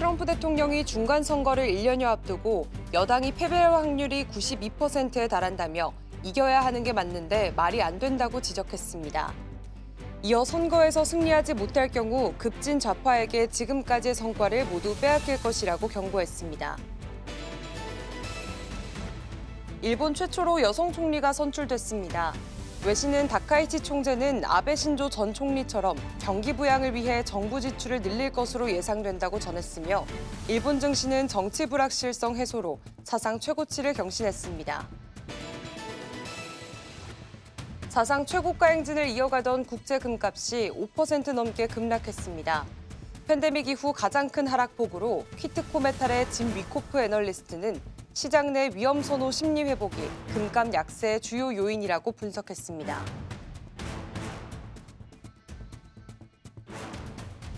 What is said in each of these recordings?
트럼프 대통령이 중간선거를 1년여 앞두고 여당이 패배할 확률이 92%에 달한다며 이겨야 하는 게 맞는데 말이 안 된다고 지적했습니다. 이어 선거에서 승리하지 못할 경우 급진 좌파에게 지금까지의 성과를 모두 빼앗길 것이라고 경고했습니다. 일본 최초로 여성 총리가 선출됐습니다. 외신은 다카이치 총재는 아베 신조 전 총리처럼 경기 부양을 위해 정부 지출을 늘릴 것으로 예상된다고 전했으며 일본 증시는 정치 불확실성 해소로 사상 최고치를 경신했습니다. 사상 최고가 행진을 이어가던 국제 금값이 5% 넘게 급락했습니다. 팬데믹 이후 가장 큰 하락폭으로 퀴트코메탈의 짐 위코프 애널리스트는 시장 내 위험 선호 심리 회복이 금값 약세의 주요 요인이라고 분석했습니다.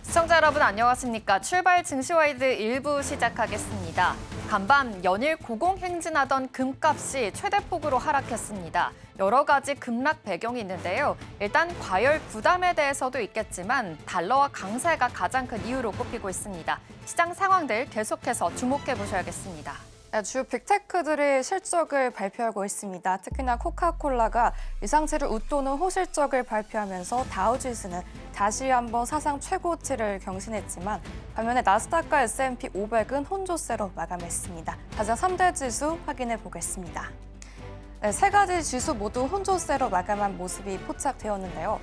시청자 여러분 안녕하십니까? 출발 증시와이드 1부 시작하겠습니다. 간밤 연일 고공행진하던 금값이 최대폭으로 하락했습니다. 여러 가지 급락 배경이 있는데요. 일단 과열 부담에 대해서도 있겠지만 달러와 강세가 가장 큰 이유로 꼽히고 있습니다. 시장 상황들 계속해서 주목해 보셔야겠습니다. 주요 빅테크들이 실적을 발표하고 있습니다. 특히나 코카콜라가 이상치를 웃도는 호실적을 발표하면서 다우지수는 다시 한번 사상 최고치를 경신했지만 반면에 나스닥과 S&P 500은 혼조세로 마감했습니다. 가장 3대 지수 확인해 보겠습니다. 네, 세 가지 지수 모두 혼조세로 마감한 모습이 포착되었는데요.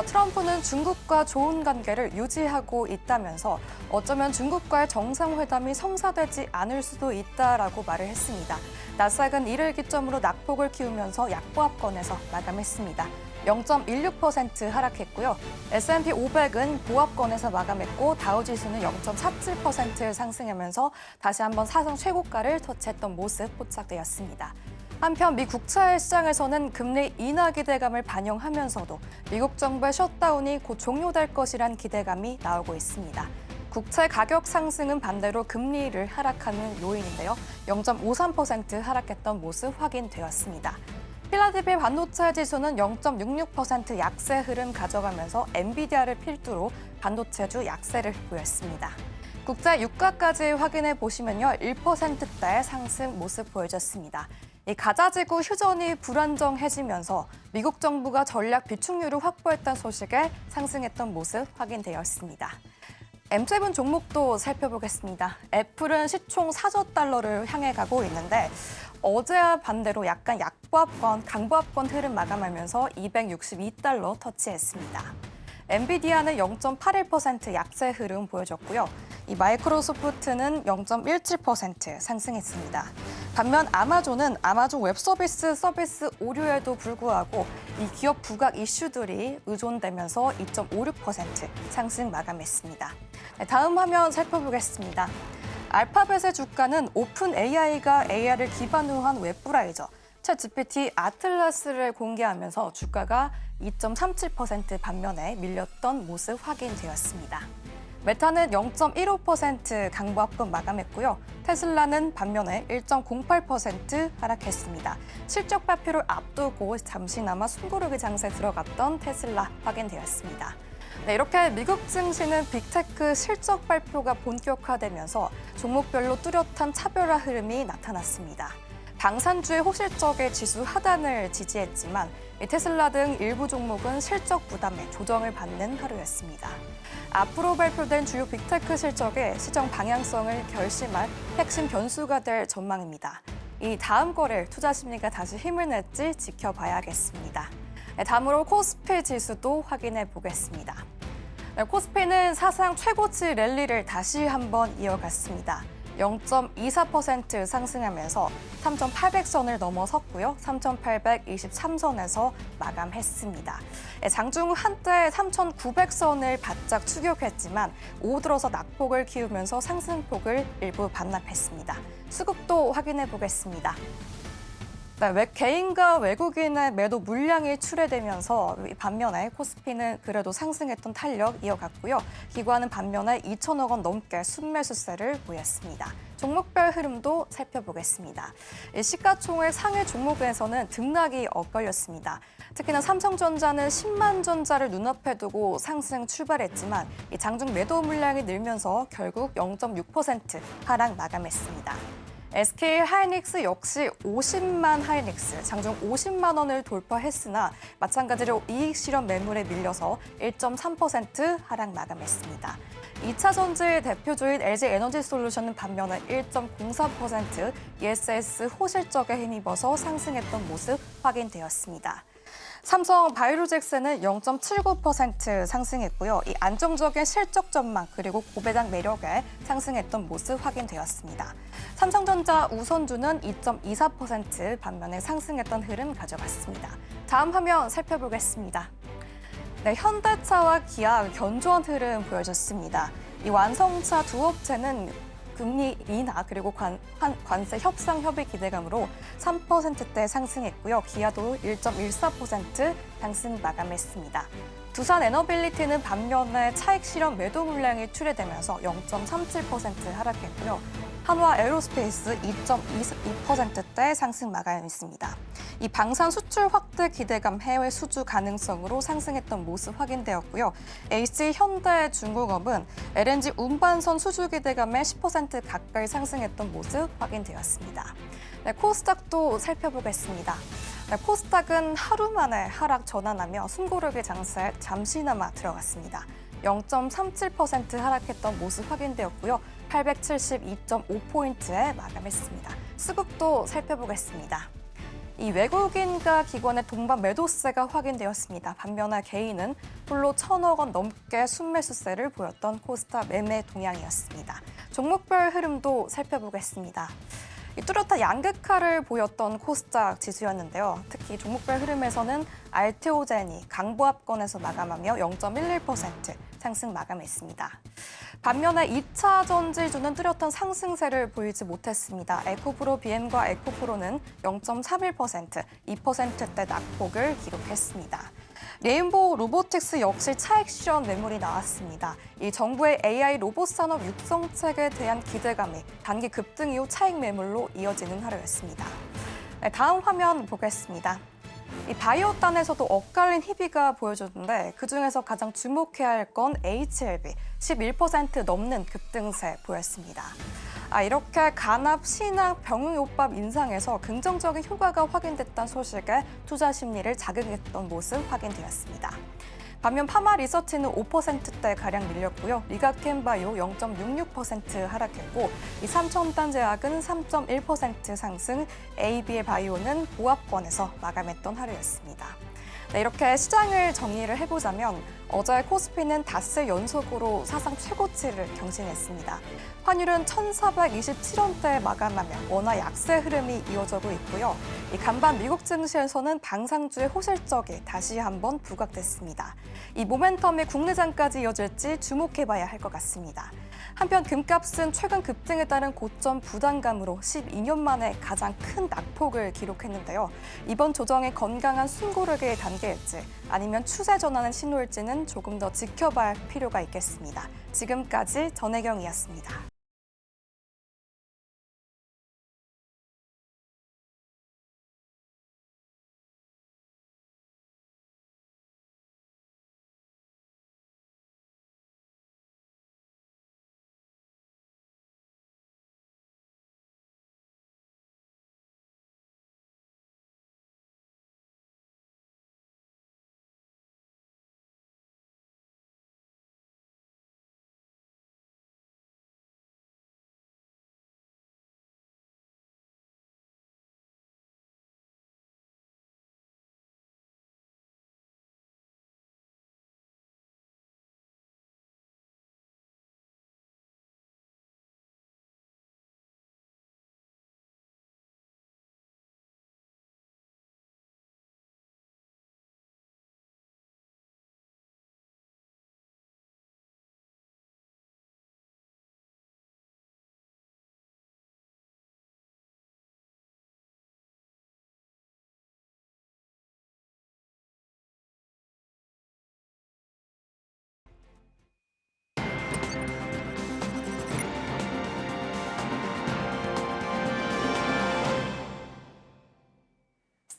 트럼프는 중국과 좋은 관계를 유지하고 있다면서 어쩌면 중국과의 정상회담이 성사되지 않을 수도 있다라고 말을 했습니다. 나스닥은 이를 기점으로 낙폭을 키우면서 약보합권에서 마감했습니다. 0.16% 하락했고요. S&P 500은 보합권에서 마감했고 다우지수는 0.47% 상승하면서 다시 한번 사상 최고가를 터치했던 모습 포착되었습니다. 한편 미 국채 시장에서는 금리 인하 기대감을 반영하면서도 미국 정부의 셧다운이 곧 종료될 것이란 기대감이 나오고 있습니다. 국채 가격 상승은 반대로 금리를 하락하는 요인인데요. 0.53% 하락했던 모습 확인되었습니다. 필라델피아 반도체 지수는 0.66% 약세 흐름 가져가면서 엔비디아를 필두로 반도체주 약세를 보였습니다. 국제 유가까지 확인해 보시면요. 1%대 상승 모습 보여졌습니다. 이 가자지구 휴전이 불안정해지면서 미국 정부가 전략 비축유를 확보했다는 소식에 상승했던 모습 확인되었습니다. M7 종목도 살펴보겠습니다. 애플은 시총 4조 달러를 향해 가고 있는데 어제와 반대로 약간 약보합권, 강보합권 흐름 마감하면서 262달러 터치했습니다. 엔비디아는 0.81% 약세 흐름 보여줬고요. 이 마이크로소프트는 0.17% 상승했습니다. 반면 아마존은 아마존 웹서비스 오류에도 불구하고 이 기업 부각 이슈들이 의존되면서 2.56% 상승 마감했습니다. 네, 다음 화면 살펴보겠습니다. 알파벳의 주가는 오픈 AI가 AI를 기반으로 한 웹브라우저 챗GPT 아틀라스를 공개하면서 주가가 2.37% 반면에 밀렸던 모습 확인되었습니다. 메타는 0.15% 강보합권 마감했고요. 테슬라는 반면에 1.08% 하락했습니다. 실적 발표를 앞두고 잠시나마 숨고르기 장세에 들어갔던 테슬라 확인되었습니다. 네, 이렇게 미국 증시는 빅테크 실적 발표가 본격화되면서 종목별로 뚜렷한 차별화 흐름이 나타났습니다. 방산주의 호실적의 지수 하단을 지지했지만 테슬라 등 일부 종목은 실적 부담에 조정을 받는 하루였습니다. 앞으로 발표된 주요 빅테크 실적의 시장 방향성을 결심할 핵심 변수가 될 전망입니다. 이 다음 거래일 투자 심리가 다시 힘을 낼지 지켜봐야겠습니다. 다음으로 코스피 지수도 확인해 보겠습니다. 코스피는 사상 최고치 랠리를 다시 한번 이어갔습니다. 0.24% 상승하면서 3,800선을 넘어섰고요. 3,823선에서 마감했습니다. 장중 한때 3,900선을 바짝 추격했지만 오후 들어서 낙폭을 키우면서 상승폭을 일부 반납했습니다. 수급도 확인해 보겠습니다. 네, 개인과 외국인의 매도 물량이 출회되면서 반면에 코스피는 그래도 상승했던 탄력 이어갔고요. 기관은 반면에 2천억 원 넘게 순매수세를 보였습니다. 종목별 흐름도 살펴보겠습니다. 시가총액 상위 종목에서는 등락이 엇갈렸습니다. 특히나 삼성전자는 10만 전자를 눈앞에 두고 상승 출발했지만 이 장중 매도 물량이 늘면서 결국 0.6% 하락 마감했습니다. SK 하이닉스 역시 50만 하이닉스, 장중 50만 원을 돌파했으나 마찬가지로 이익 실현 매물에 밀려서 1.3% 하락 마감했습니다. 2차 전지의 대표주인 LG 에너지 솔루션은 반면에 1.04% ESS 호실적에 힘입어서 상승했던 모습 확인되었습니다. 삼성 바이오로직스는 0.79% 상승했고요. 이 안정적인 실적 전망 그리고 고배당 매력에 상승했던 모습 확인되었습니다. 삼성전자 우선주는 2.24% 반면에 상승했던 흐름 가져갔습니다. 다음 화면 살펴보겠습니다. 네, 현대차와 기아 견조한 흐름 보여줬습니다. 이 완성차 두 업체는 금리 인하 그리고 관세 협상 협의 기대감으로 3%대 상승했고요. 기아도 1.14% 상승 마감했습니다. 두산 에너빌리티는 반면에 차익 실현 매도 물량이 출회되면서 0.37% 하락했고요. 한화 에어로스페이스 2.22%대 상승 마감했습니다. 이 방산 수출 확대 기대감 해외 수주 가능성으로 상승했던 모습 확인되었고요. HC 현대중공업은 LNG 운반선 수주 기대감에 10% 가까이 상승했던 모습 확인되었습니다. 네, 코스닥도 살펴보겠습니다. 네, 코스닥은 하루 만에 하락 전환하며 숨고르기 장세에 잠시나마 들어갔습니다. 0.37% 하락했던 모습 확인되었고요. 872.5포인트에 마감했습니다. 수급도 살펴보겠습니다. 이 외국인과 기관의 동반 매도세가 확인되었습니다. 반면에 개인은 홀로 1,000억 원 넘게 순매수세를 보였던 코스닥 매매 동향이었습니다. 종목별 흐름도 살펴보겠습니다. 뚜렷한 양극화를 보였던 코스닥 지수였는데요. 특히 종목별 흐름에서는 알테오젠이 강보합권에서 마감하며 0.11% 상승 마감했습니다. 반면에 2차 전지주는 뚜렷한 상승세를 보이지 못했습니다. 에코프로 BM과 에코프로는 0.31%, 2%대 낙폭을 기록했습니다. 레인보우 로보틱스 역시 차익 실현 매물이 나왔습니다. 이 정부의 AI 로봇 산업 육성책에 대한 기대감이 단기 급등 이후 차익 매물로 이어지는 하루였습니다. 네, 다음 화면 보겠습니다. 이 바이오단에서도 엇갈린 희비가 보여줬는데 그중에서 가장 주목해야 할 건 HLB 11% 넘는 급등세 보였습니다. 이렇게 간합, 신약, 병용요법 인상에서 긍정적인 효과가 확인됐다는 소식에 투자 심리를 자극했던 모습 확인되었습니다. 반면 파마 리서치는 5%대가량 밀렸고요. 리가켄바이오 0.66% 하락했고 이 삼천단제약은 3.1% 상승, AB의 바이오는 보합권에서 마감했던 하루였습니다. 네, 이렇게 시장을 정리를 해보자면 어제 코스피는 닷새 연속으로 사상 최고치를 경신했습니다. 환율은 1,427원대에 마감하며 원화 약세 흐름이 이어지고 있고요. 이 간밤 미국 증시에서는 방상주의 호실적이 다시 한번 부각됐습니다. 이 모멘텀이 국내장까지 이어질지 주목해봐야 할 것 같습니다. 한편 금값은 최근 급등에 따른 고점 부담감으로 12년 만에 가장 큰 낙폭을 기록했는데요. 이번 조정이 건강한 숨고르기의 단계일지 아니면 추세 전환의 신호일지는 조금 더 지켜봐야 할 필요가 있겠습니다. 지금까지 전혜경이었습니다.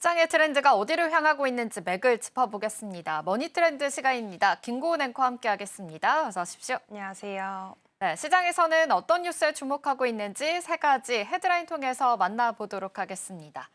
시장의 트렌드가 어디로 향하고 있는지 맥을 짚어보겠습니다. 머니트렌드 시간입니다. 김고은 앵커와 함께하겠습니다. 어서 오십시오. 안녕하세요. 네, 시장에서는 어떤 뉴스에 주목하고 있는지 세 가지 헤드라인 통해서 만나보도록 하겠습니다.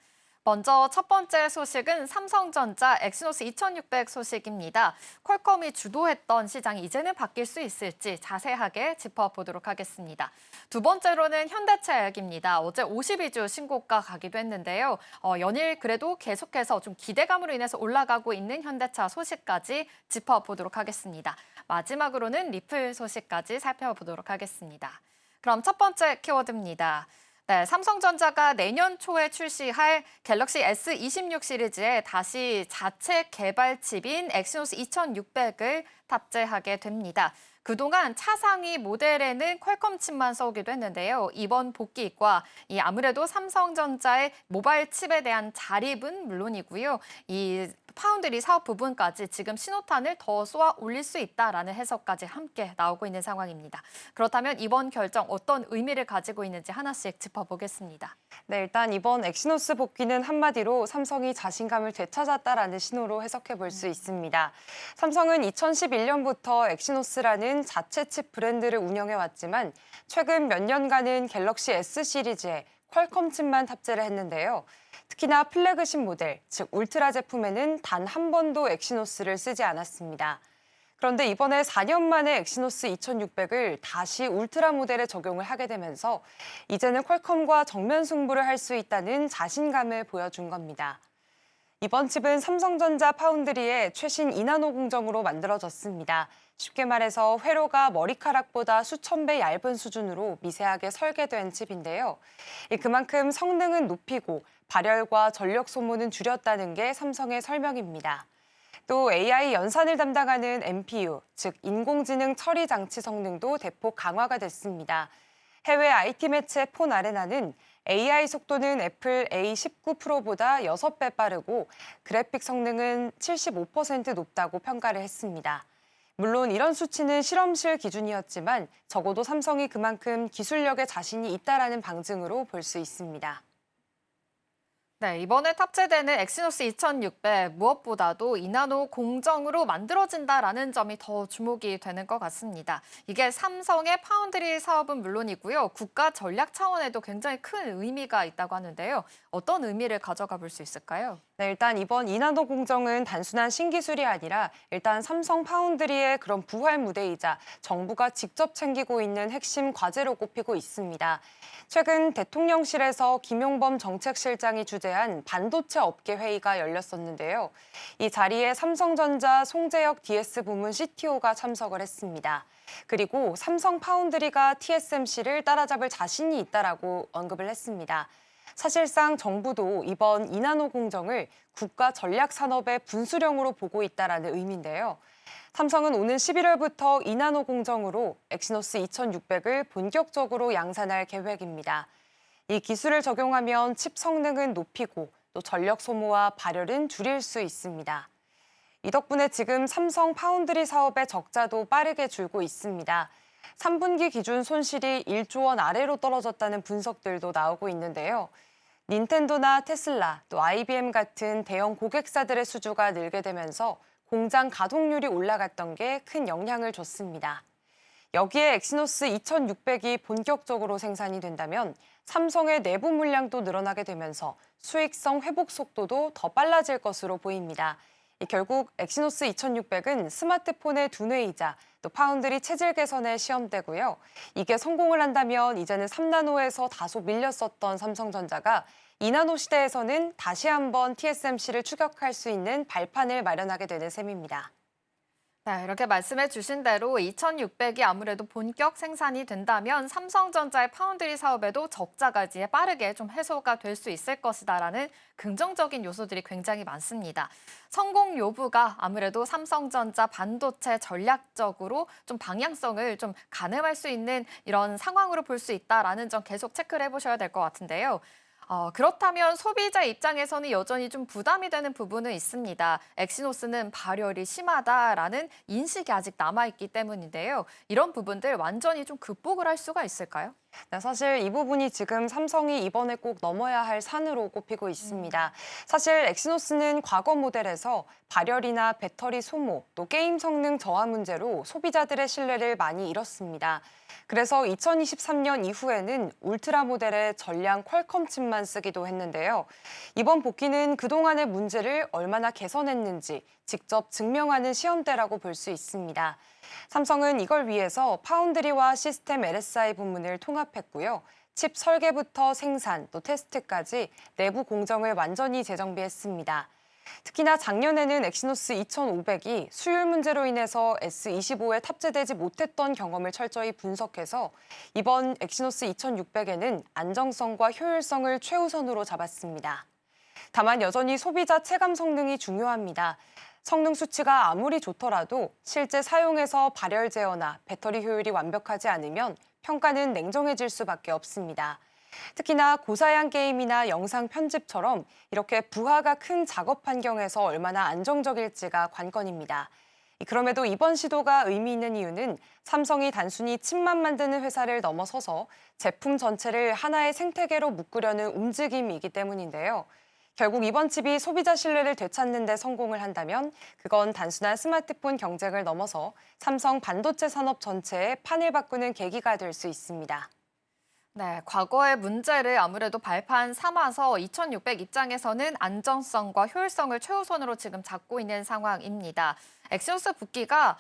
먼저 첫 번째 소식은 삼성전자 엑시노스 2600 소식입니다. 퀄컴이 주도했던 시장이 이제는 바뀔 수 있을지 자세하게 짚어보도록 하겠습니다. 두 번째로는 현대차 이야기입니다. 어제 52주 신고가 가기도 했는데요. 연일 그래도 계속해서 좀 기대감으로 인해서 올라가고 있는 현대차 소식까지 짚어보도록 하겠습니다. 마지막으로는 리플 소식까지 살펴보도록 하겠습니다. 그럼 첫 번째 키워드입니다. 네, 삼성전자가 내년 초에 출시할 갤럭시 S26 시리즈에 다시 자체 개발 칩인 엑시노스 2600을 탑재하게 됩니다. 그동안 차상위 모델에는 퀄컴 칩만 써오기도 했는데요. 이번 복귀과 아무래도 삼성전자의 모바일 칩에 대한 자립은 물론이고요. 이 파운드리 사업 부분까지 지금 신호탄을 더 쏘아 올릴 수 있다라는 해석까지 함께 나오고 있는 상황입니다. 그렇다면 이번 결정 어떤 의미를 가지고 있는지 하나씩 짚어보겠습니다. 네, 일단 이번 엑시노스 복귀는 한마디로 삼성이 자신감을 되찾았다라는 신호로 해석해 볼 수 있습니다. 삼성은 2011년부터 엑시노스라는 자체 칩 브랜드를 운영해 왔지만 최근 몇 년간은 갤럭시 S 시리즈에 퀄컴 칩만 탑재를 했는데요. 특히나 플래그십 모델, 즉 울트라 제품에는 단 한 번도 엑시노스를 쓰지 않았습니다. 그런데 이번에 4년 만에 엑시노스 2600을 다시 울트라 모델에 적용을 하게 되면서 이제는 퀄컴과 정면 승부를 할 수 있다는 자신감을 보여준 겁니다. 이번 칩은 삼성전자 파운드리의 최신 2나노 공정으로 만들어졌습니다. 쉽게 말해서 회로가 머리카락보다 수천 배 얇은 수준으로 미세하게 설계된 칩인데요. 그만큼 성능은 높이고 발열과 전력 소모는 줄였다는 게 삼성의 설명입니다. 또 AI 연산을 담당하는 NPU, 즉 인공지능 처리 장치 성능도 대폭 강화가 됐습니다. 해외 IT 매체 폰 아레나는 AI 속도는 애플 A19 프로보다 6배 빠르고 그래픽 성능은 75% 높다고 평가를 했습니다. 물론 이런 수치는 실험실 기준이었지만 적어도 삼성이 그만큼 기술력에 자신이 있다라는 방증으로 볼 수 있습니다. 네, 이번에 탑재되는 엑시노스 2600 무엇보다도 2나노 공정으로 만들어진다라는 점이 더 주목이 되는 것 같습니다. 이게 삼성의 파운드리 사업은 물론이고요. 국가 전략 차원에도 굉장히 큰 의미가 있다고 하는데요. 어떤 의미를 가져가 볼 수 있을까요? 네, 일단 이번 2나노 공정은 단순한 신기술이 아니라 일단 삼성 파운드리의 그런 부활 무대이자 정부가 직접 챙기고 있는 핵심 과제로 꼽히고 있습니다. 최근 대통령실에서 김용범 정책실장이 주재한 반도체 업계 회의가 열렸었는데요. 이 자리에 삼성전자 송재혁 DS 부문 CTO가 참석을 했습니다. 그리고 삼성 파운드리가 TSMC를 따라잡을 자신이 있다라고 언급을 했습니다. 사실상 정부도 이번 2나노 공정을 국가 전략 산업의 분수령으로 보고 있다라는 의미인데요. 삼성은 오는 11월부터 2나노 공정으로 엑시노스 2600을 본격적으로 양산할 계획입니다. 이 기술을 적용하면 칩 성능은 높이고 또 전력 소모와 발열은 줄일 수 있습니다. 이 덕분에 지금 삼성 파운드리 사업의 적자도 빠르게 줄고 있습니다. 3분기 기준 손실이 1조 원 아래로 떨어졌다는 분석들도 나오고 있는데요. 닌텐도나 테슬라, 또 IBM 같은 대형 고객사들의 수주가 늘게 되면서 공장 가동률이 올라갔던 게 큰 영향을 줬습니다. 여기에 엑시노스 2600이 본격적으로 생산이 된다면 삼성의 내부 물량도 늘어나게 되면서 수익성 회복 속도도 더 빨라질 것으로 보입니다. 결국 엑시노스 2600은 스마트폰의 두뇌이자 또 파운드리 체질 개선의 시험대고요. 이게 성공을 한다면 이제는 3나노에서 다소 밀렸었던 삼성전자가 2나노 시대에서는 다시 한번 TSMC를 추격할 수 있는 발판을 마련하게 되는 셈입니다. 네, 이렇게 말씀해 주신 대로 2600이 아무래도 본격 생산이 된다면 삼성전자의 파운드리 사업에도 적자가 이제 빠르게 좀 해소가 될 수 있을 것이다라는 긍정적인 요소들이 굉장히 많습니다. 성공 여부가 아무래도 삼성전자 반도체 전략적으로 좀 방향성을 좀 가늠할 수 있는 이런 상황으로 볼 수 있다라는 점 계속 체크를 해보셔야 될 것 같은데요. 그렇다면 소비자 입장에서는 여전히 좀 부담이 되는 부분은 있습니다. 엑시노스는 발열이 심하다라는 인식이 아직 남아있기 때문인데요. 이런 부분들 완전히 좀 극복을 할 수가 있을까요? 네, 사실 이 부분이 지금 삼성이 이번에 꼭 넘어야 할 산으로 꼽히고 있습니다. 사실 엑시노스는 과거 모델에서 발열이나 배터리 소모, 또 게임 성능 저하 문제로 소비자들의 신뢰를 많이 잃었습니다. 그래서 2023년 이후에는 울트라 모델의 전량 퀄컴 칩만 쓰기도 했는데요. 이번 복귀는 그동안의 문제를 얼마나 개선했는지 직접 증명하는 시험대라고 볼 수 있습니다. 삼성은 이걸 위해서 파운드리와 시스템 LSI 부문을 통합했고요. 칩 설계부터 생산, 또 테스트까지 내부 공정을 완전히 재정비했습니다. 특히나 작년에는 엑시노스 2500이 수율 문제로 인해서 S25에 탑재되지 못했던 경험을 철저히 분석해서 이번 엑시노스 2600에는 안정성과 효율성을 최우선으로 잡았습니다. 다만 여전히 소비자 체감 성능이 중요합니다. 성능 수치가 아무리 좋더라도 실제 사용에서 발열 제어나 배터리 효율이 완벽하지 않으면 평가는 냉정해질 수밖에 없습니다. 특히나 고사양 게임이나 영상 편집처럼 이렇게 부하가 큰 작업 환경에서 얼마나 안정적일지가 관건입니다. 그럼에도 이번 시도가 의미 있는 이유는 삼성이 단순히 칩만 만드는 회사를 넘어서서 제품 전체를 하나의 생태계로 묶으려는 움직임이기 때문인데요. 결국 이번 칩이 소비자 신뢰를 되찾는 데 성공을 한다면 그건 단순한 스마트폰 경쟁을 넘어서 삼성 반도체 산업 전체의 판을 바꾸는 계기가 될 수 있습니다. 네, 과거의 문제를 아무래도 발판 삼아서 2600 입장에서는 안정성과 효율성을 최우선으로 지금 잡고 있는 상황입니다. 엑시노스 복귀가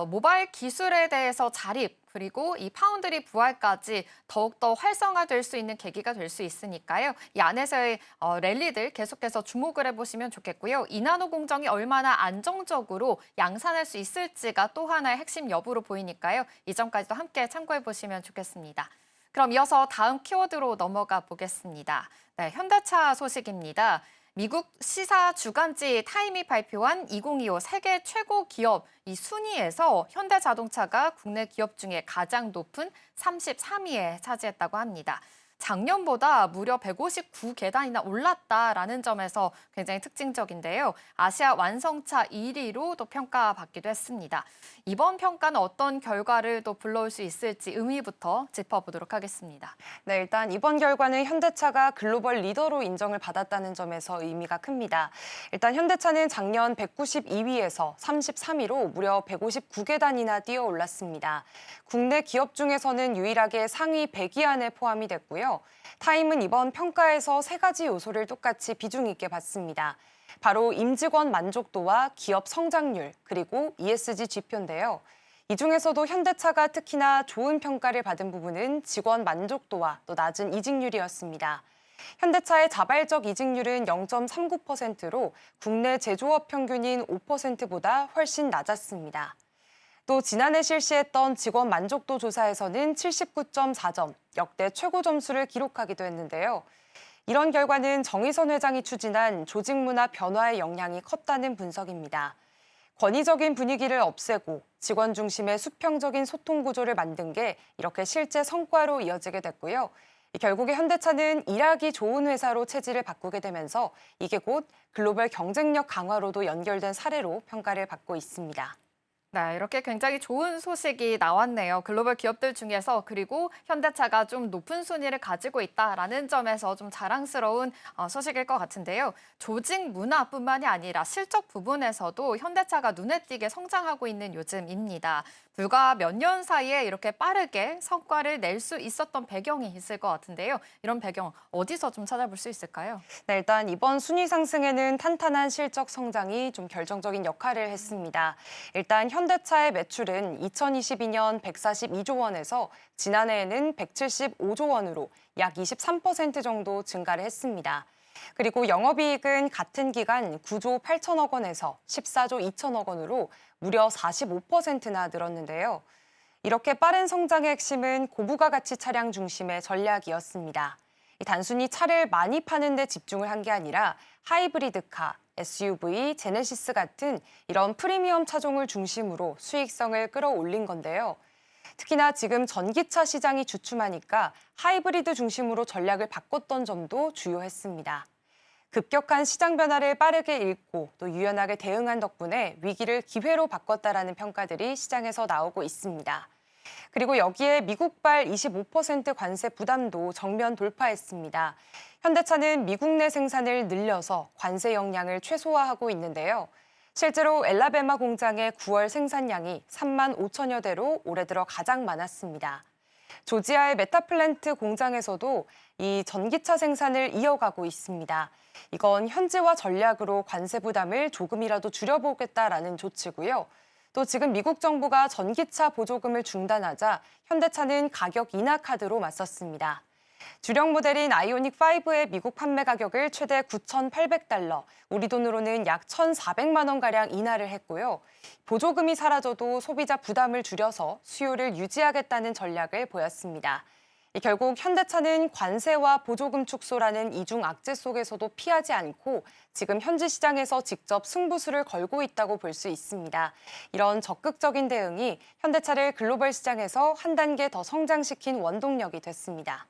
모바일 기술에 대해서 자립, 그리고 이 파운드리 부활까지 더욱더 활성화될 수 있는 계기가 될 수 있으니까요. 이 안에서의 랠리들 계속해서 주목을 해보시면 좋겠고요. 이나노 공정이 얼마나 안정적으로 양산할 수 있을지가 또 하나의 핵심 여부로 보이니까요. 이 점까지도 함께 참고해보시면 좋겠습니다. 그럼 이어서 다음 키워드로 넘어가 보겠습니다. 네, 현대차 소식입니다. 미국 시사 주간지 타임이 발표한 2025 세계 최고 기업 이 순위에서 현대자동차가 국내 기업 중에 가장 높은 33위에 차지했다고 합니다. 작년보다 무려 159계단이나 올랐다라는 점에서 굉장히 특징적인데요. 아시아 완성차 1위로 또 평가받기도 했습니다. 이번 평가는 어떤 결과를 또 불러올 수 있을지 의미부터 짚어보도록 하겠습니다. 네, 일단 이번 결과는 현대차가 글로벌 리더로 인정을 받았다는 점에서 의미가 큽니다. 일단 현대차는 작년 192위에서 33위로 무려 159계단이나 뛰어 올랐습니다. 국내 기업 중에서는 유일하게 상위 100위 안에 포함이 됐고요. 타임은 이번 평가에서 세 가지 요소를 똑같이 비중 있게 봤습니다. 바로 임직원 만족도와 기업 성장률, 그리고 ESG 지표인데요. 이 중에서도 현대차가 특히나 좋은 평가를 받은 부분은 직원 만족도와 또 낮은 이직률이었습니다. 현대차의 자발적 이직률은 0.39%로 국내 제조업 평균인 5%보다 훨씬 낮았습니다. 또 지난해 실시했던 직원 만족도 조사에서는 79.4점, 역대 최고 점수를 기록하기도 했는데요. 이런 결과는 정의선 회장이 추진한 조직 문화 변화의 영향이 컸다는 분석입니다. 권위적인 분위기를 없애고 직원 중심의 수평적인 소통 구조를 만든 게 이렇게 실제 성과로 이어지게 됐고요. 결국에 현대차는 일하기 좋은 회사로 체질을 바꾸게 되면서 이게 곧 글로벌 경쟁력 강화로도 연결된 사례로 평가를 받고 있습니다. 네, 이렇게 굉장히 좋은 소식이 나왔네요. 글로벌 기업들 중에서 그리고 현대차가 좀 높은 순위를 가지고 있다라는 점에서 좀 자랑스러운 소식일 것 같은데요. 조직 문화뿐만이 아니라 실적 부분에서도 현대차가 눈에 띄게 성장하고 있는 요즘입니다. 불과 몇 년 사이에 이렇게 빠르게 성과를 낼 수 있었던 배경이 있을 것 같은데요. 이런 배경 어디서 좀 찾아볼 수 있을까요? 네, 일단 이번 순위 상승에는 탄탄한 실적 성장이 좀 결정적인 역할을 했습니다. 일단 현대차의 매출은 2022년 142조 원에서 지난해에는 175조 원으로 약 23% 정도 증가를 했습니다. 그리고 영업이익은 같은 기간 9조 8천억 원에서 14조 2천억 원으로 무려 45%나 늘었는데요. 이렇게 빠른 성장의 핵심은 고부가 가치 차량 중심의 전략이었습니다. 단순히 차를 많이 파는 데 집중을 한 게 아니라 하이브리드카, SUV, 제네시스 같은 이런 프리미엄 차종을 중심으로 수익성을 끌어올린 건데요. 특히나 지금 전기차 시장이 주춤하니까 하이브리드 중심으로 전략을 바꿨던 점도 주요했습니다. 급격한 시장 변화를 빠르게 읽고 또 유연하게 대응한 덕분에 위기를 기회로 바꿨다라는 평가들이 시장에서 나오고 있습니다. 그리고 여기에 미국발 25% 관세 부담도 정면 돌파했습니다. 현대차는 미국 내 생산을 늘려서 관세 영향을 최소화하고 있는데요. 실제로 엘라베마 공장의 9월 생산량이 3만 5천여 대로 올해 들어 가장 많았습니다. 조지아의 메타플랜트 공장에서도 이 전기차 생산을 이어가고 있습니다. 이건 현지화 전략으로 관세 부담을 조금이라도 줄여보겠다라는 조치고요. 또 지금 미국 정부가 전기차 보조금을 중단하자 현대차는 가격 인하 카드로 맞섰습니다. 주력 모델인 아이오닉5의 미국 판매 가격을 최대 9,800달러, 우리 돈으로는 약 1,400만 원가량 인하를 했고요. 보조금이 사라져도 소비자 부담을 줄여서 수요를 유지하겠다는 전략을 보였습니다. 결국 현대차는 관세와 보조금 축소라는 이중 악재 속에서도 피하지 않고 지금 현지 시장에서 직접 승부수를 걸고 있다고 볼 수 있습니다. 이런 적극적인 대응이 현대차를 글로벌 시장에서 한 단계 더 성장시킨 원동력이 됐습니다.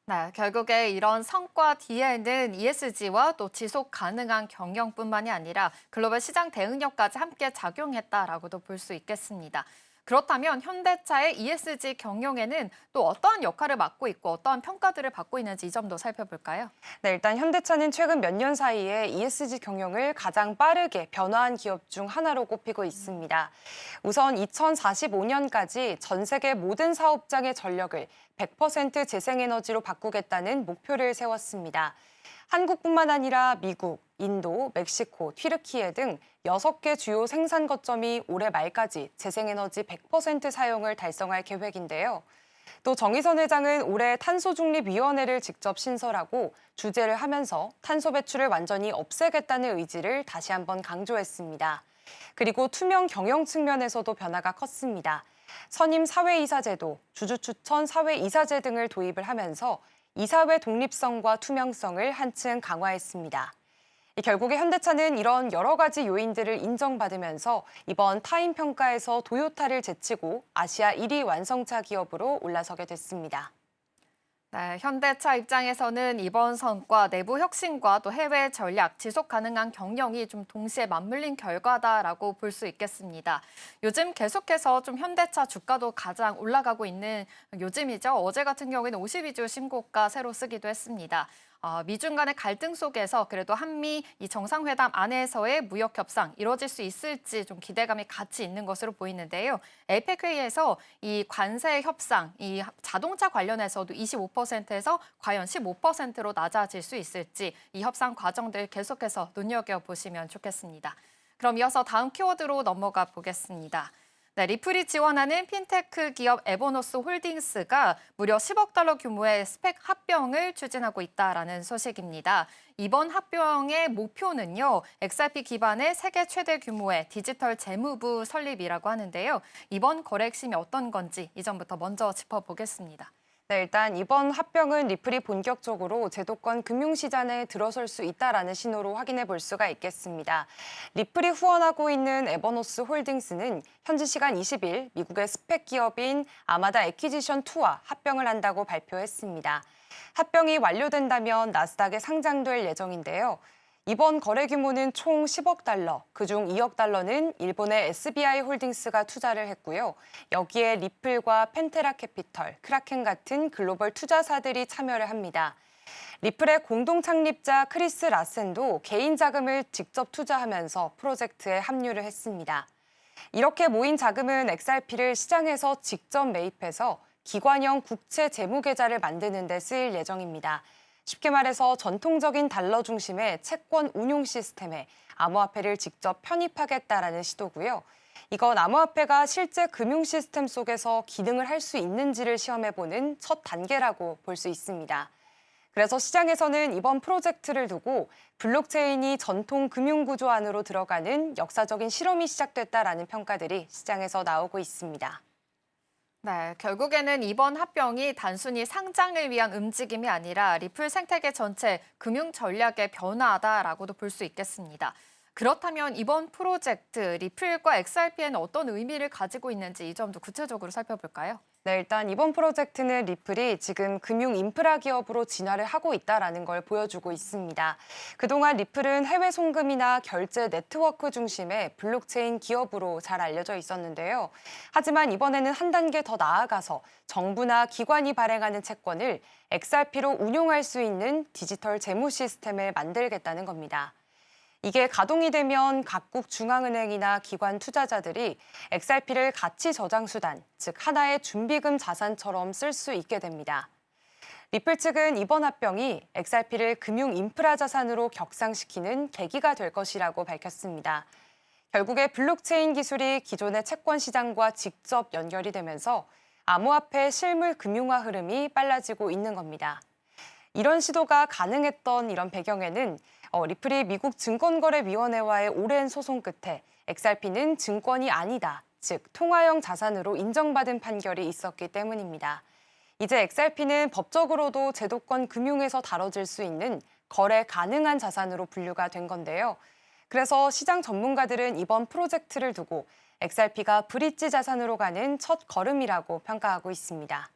네, 결국에 이런 성과 뒤에는 ESG와 또 지속 가능한 경영뿐만이 아니라 글로벌 시장 대응력까지 함께 작용했다라고도 볼 수 있겠습니다. 그렇다면 현대차의 ESG 경영에는 또 어떠한 역할을 맡고 있고 어떠한 평가들을 받고 있는지 이 점도 살펴볼까요? 네, 일단 현대차는 최근 몇 년 사이에 ESG 경영을 가장 빠르게 변화한 기업 중 하나로 꼽히고 있습니다. 우선 2045년까지 전 세계 모든 사업장의 전력을 100% 재생에너지로 바꾸겠다는 목표를 세웠습니다. 한국뿐만 아니라 미국, 인도, 멕시코, 튀르키예 등 6개 주요 생산 거점이 올해 말까지 재생에너지 100% 사용을 달성할 계획인데요. 또 정의선 회장은 올해 탄소중립위원회를 직접 신설하고 주재를 하면서 탄소 배출을 완전히 없애겠다는 의지를 다시 한번 강조했습니다. 그리고 투명 경영 측면에서도 변화가 컸습니다. 선임 사회이사제도, 주주추천 사회이사제 등을 도입을 하면서 이사회 독립성과 투명성을 한층 강화했습니다. 결국에 현대차는 이런 여러 가지 요인들을 인정받으면서 이번 타임 평가에서 도요타를 제치고 아시아 1위 완성차 기업으로 올라서게 됐습니다. 네, 현대차 입장에서는 이번 성과 내부 혁신과 또 해외 전략, 지속 가능한 경영이 좀 동시에 맞물린 결과다라고 볼 수 있겠습니다. 요즘 계속해서 좀 현대차 주가도 가장 올라가고 있는 요즘이죠. 어제 같은 경우에는 52주 신고가 새로 쓰기도 했습니다. 미중 간의 갈등 속에서 그래도 한미 이 정상회담 안에서의 무역 협상 이루어질 수 있을지 좀 기대감이 같이 있는 것으로 보이는데요. 에이펙 회의에서 이 관세 협상, 이 자동차 관련해서도 25%에서 과연 15%로 낮아질 수 있을지 이 협상 과정들 계속해서 눈여겨보시면 좋겠습니다. 그럼 이어서 다음 키워드로 넘어가 보겠습니다. 네, 리플이 지원하는 핀테크 기업 에버노스 홀딩스가 무려 10억 달러 규모의 스펙 합병을 추진하고 있다라는 소식입니다. 이번 합병의 목표는요, XRP 기반의 세계 최대 규모의 디지털 재무부 설립이라고 하는데요. 이번 거래 핵심이 어떤 건지 이 점부터 먼저 짚어보겠습니다. 네, 일단 이번 합병은 리플이 본격적으로 제도권 금융시장에 들어설 수 있다라는 신호로 확인해 볼 수가 있겠습니다. 리플이 후원하고 있는 에버노스 홀딩스는 현지 시간 20일 미국의 스펙 기업인 아마다 애퀴지션2와 합병을 한다고 발표했습니다. 합병이 완료된다면 나스닥에 상장될 예정인데요. 이번 거래 규모는 총 10억 달러, 그중 2억 달러는 일본의 SBI 홀딩스가 투자를 했고요. 여기에 리플과 펜테라 캐피털, 크라켄 같은 글로벌 투자사들이 참여를 합니다. 리플의 공동 창립자 크리스 라센도 개인 자금을 직접 투자하면서 프로젝트에 합류를 했습니다. 이렇게 모인 자금은 XRP를 시장에서 직접 매입해서 기관형 국채 재무 계좌를 만드는 데 쓰일 예정입니다. 쉽게 말해서 전통적인 달러 중심의 채권 운용 시스템에 암호화폐를 직접 편입하겠다라는 시도고요. 이건 암호화폐가 실제 금융 시스템 속에서 기능을 할 수 있는지를 시험해보는 첫 단계라고 볼 수 있습니다. 그래서 시장에서는 이번 프로젝트를 두고 블록체인이 전통 금융 구조 안으로 들어가는 역사적인 실험이 시작됐다라는 평가들이 시장에서 나오고 있습니다. 네, 결국에는 이번 합병이 단순히 상장을 위한 움직임이 아니라 리플 생태계 전체 금융 전략의 변화다라고도 볼 수 있겠습니다. 그렇다면 이번 프로젝트 리플과 XRP에는 어떤 의미를 가지고 있는지 이 점도 구체적으로 살펴볼까요? 네, 일단 이번 프로젝트는 리플이 지금 금융 인프라 기업으로 진화를 하고 있다는 걸 보여주고 있습니다. 그동안 리플은 해외 송금이나 결제 네트워크 중심의 블록체인 기업으로 잘 알려져 있었는데요. 하지만 이번에는 한 단계 더 나아가서 정부나 기관이 발행하는 채권을 XRP로 운용할 수 있는 디지털 재무 시스템을 만들겠다는 겁니다. 이게 가동이 되면 각국 중앙은행이나 기관 투자자들이 XRP를 가치 저장 수단, 즉 하나의 준비금 자산처럼 쓸 수 있게 됩니다. 리플 측은 이번 합병이 XRP를 금융 인프라 자산으로 격상시키는 계기가 될 것이라고 밝혔습니다. 결국에 블록체인 기술이 기존의 채권 시장과 직접 연결이 되면서 암호화폐 실물 금융화 흐름이 빨라지고 있는 겁니다. 이런 시도가 가능했던 이런 배경에는 리플이 미국 증권거래위원회와의 오랜 소송 끝에 XRP는 증권이 아니다, 즉 통화형 자산으로 인정받은 판결이 있었기 때문입니다. 이제 XRP는 법적으로도 제도권 금융에서 다뤄질 수 있는 거래 가능한 자산으로 분류가 된 건데요. 그래서 시장 전문가들은 이번 프로젝트를 두고 XRP가 브릿지 자산으로 가는 첫 걸음이라고 평가하고 있습니다.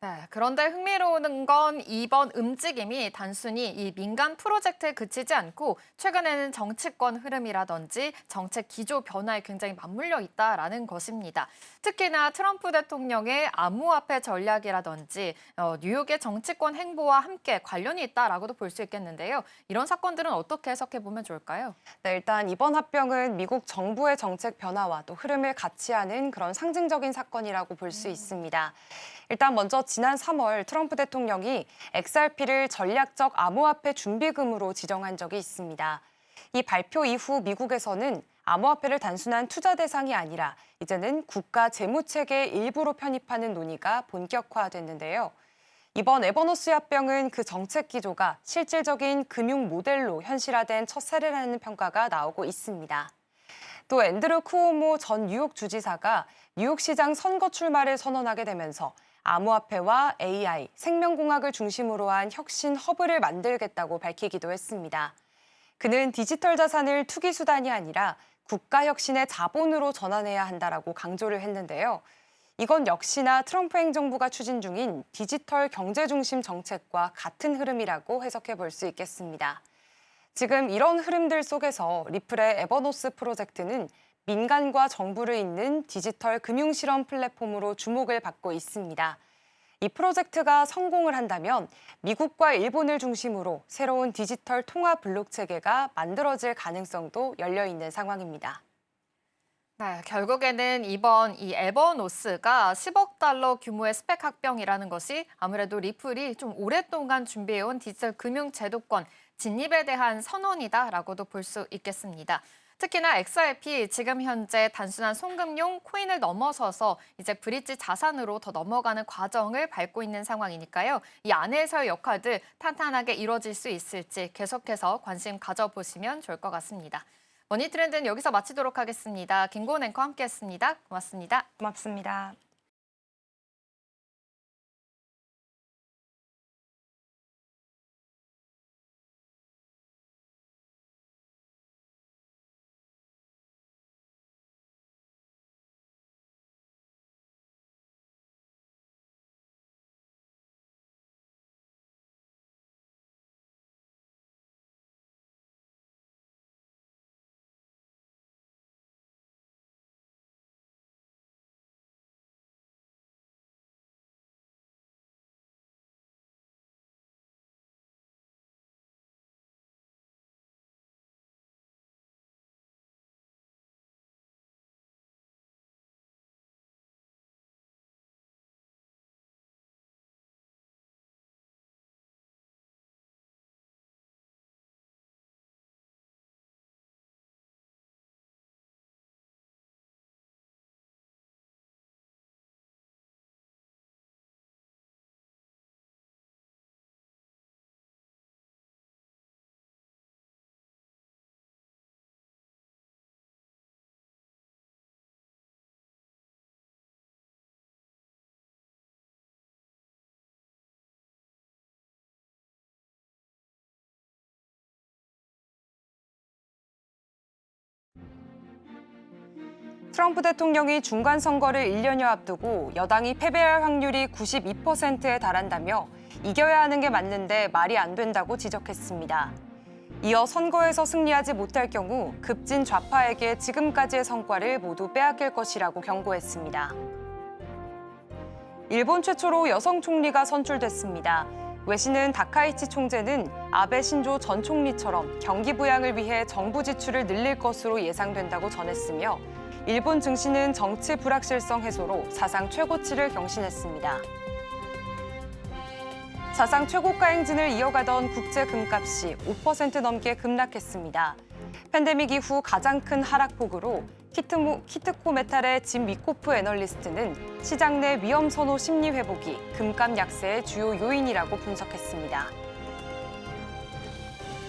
네, 그런데 흥미로운 건 이번 움직임이 단순히 이 민간 프로젝트에 그치지 않고 최근에는 정치권 흐름이라든지 정책 기조 변화에 굉장히 맞물려 있다라는 것입니다. 특히나 트럼프 대통령의 암호화폐 전략이라든지 뉴욕의 정치권 행보와 함께 관련이 있다라고도 볼 수 있겠는데요. 이런 사건들은 어떻게 해석해 보면 좋을까요? 네, 일단 이번 합병은 미국 정부의 정책 변화와 또 흐름을 같이 하는 그런 상징적인 사건이라고 볼 수 있습니다. 일단 먼저 지난 3월 트럼프 대통령이 XRP를 전략적 암호화폐 준비금으로 지정한 적이 있습니다. 이 발표 이후 미국에서는 암호화폐를 단순한 투자 대상이 아니라 이제는 국가 재무체계의 일부로 편입하는 논의가 본격화됐는데요. 이번 에버노스 합병은 그 정책 기조가 실질적인 금융 모델로 현실화된 첫 사례라는 평가가 나오고 있습니다. 또 앤드루 쿠오모 전 뉴욕 주지사가 뉴욕시장 선거 출마를 선언하게 되면서 암호화폐와 AI, 생명공학을 중심으로 한 혁신 허브를 만들겠다고 밝히기도 했습니다. 그는 디지털 자산을 투기 수단이 아니라 국가 혁신의 자본으로 전환해야 한다라고 강조를 했는데요. 이건 역시나 트럼프 행정부가 추진 중인 디지털 경제 중심 정책과 같은 흐름이라고 해석해 볼 수 있겠습니다. 지금 이런 흐름들 속에서 리플의 에버노스 프로젝트는 민간과 정부를 잇는 디지털 금융 실험 플랫폼으로 주목을 받고 있습니다. 이 프로젝트가 성공을 한다면 미국과 일본을 중심으로 새로운 디지털 통화 블록 체계가 만들어질 가능성도 열려 있는 상황입니다. 네, 결국에는 이번 이 에버노스가 10억 달러 규모의 스펙 합병이라는 것이 아무래도 리플이 좀 오랫동안 준비해온 디지털 금융 제도권 진입에 대한 선언이다라고도 볼 수 있겠습니다. 특히나 XRP 지금 현재 단순한 송금용 코인을 넘어서서 이제 브릿지 자산으로 더 넘어가는 과정을 밟고 있는 상황이니까요. 이 안에서의 역할들 탄탄하게 이루어질 수 있을지 계속해서 관심 가져보시면 좋을 것 같습니다. 머니트렌드는 여기서 마치도록 하겠습니다. 김고은 앵커와 함께했습니다. 고맙습니다. 고맙습니다. 트럼프 대통령이 중간 선거를 1년여 앞두고 여당이 패배할 확률이 92%에 달한다며 이겨야 하는 게 맞는데 말이 안 된다고 지적했습니다. 이어 선거에서 승리하지 못할 경우 급진 좌파에게 지금까지의 성과를 모두 빼앗길 것이라고 경고했습니다. 일본 최초로 여성 총리가 선출됐습니다. 외신은 다카이치 총재는 아베 신조 전 총리처럼 경기 부양을 위해 정부 지출을 늘릴 것으로 예상된다고 전했으며 일본 증시는 정치 불확실성 해소로 사상 최고치를 경신했습니다. 사상 최고가 행진을 이어가던 국제 금값이 5% 넘게 급락했습니다. 팬데믹 이후 가장 큰 하락폭으로 키트코 메탈의 짐 위코프 애널리스트는 시장 내 위험 선호 심리 회복이 금값 약세의 주요 요인이라고 분석했습니다.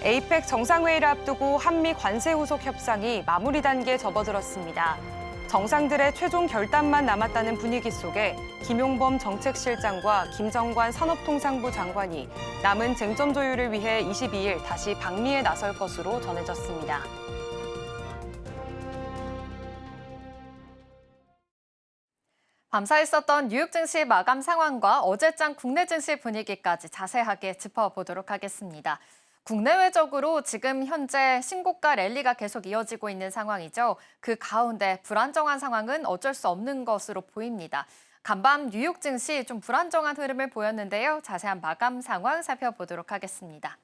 에이펙 정상회의를 앞두고 한미 관세 후속 협상이 마무리 단계에 접어들었습니다. 정상들의 최종 결단만 남았다는 분위기 속에 김용범 정책실장과 김정관 산업통상부 장관이 남은 쟁점 조율을 위해 22일 다시 방미에 나설 것으로 전해졌습니다. 밤사 있었던 뉴욕 증시 마감 상황과 어제장 국내 증시 분위기까지 자세하게 짚어보도록 하겠습니다. 국내외적으로 지금 현재 신고가 랠리가 계속 이어지고 있는 상황이죠. 그 가운데 불안정한 상황은 어쩔 수 없는 것으로 보입니다. 간밤 뉴욕 증시 좀 불안정한 흐름을 보였는데요. 자세한 마감 상황 살펴보도록 하겠습니다.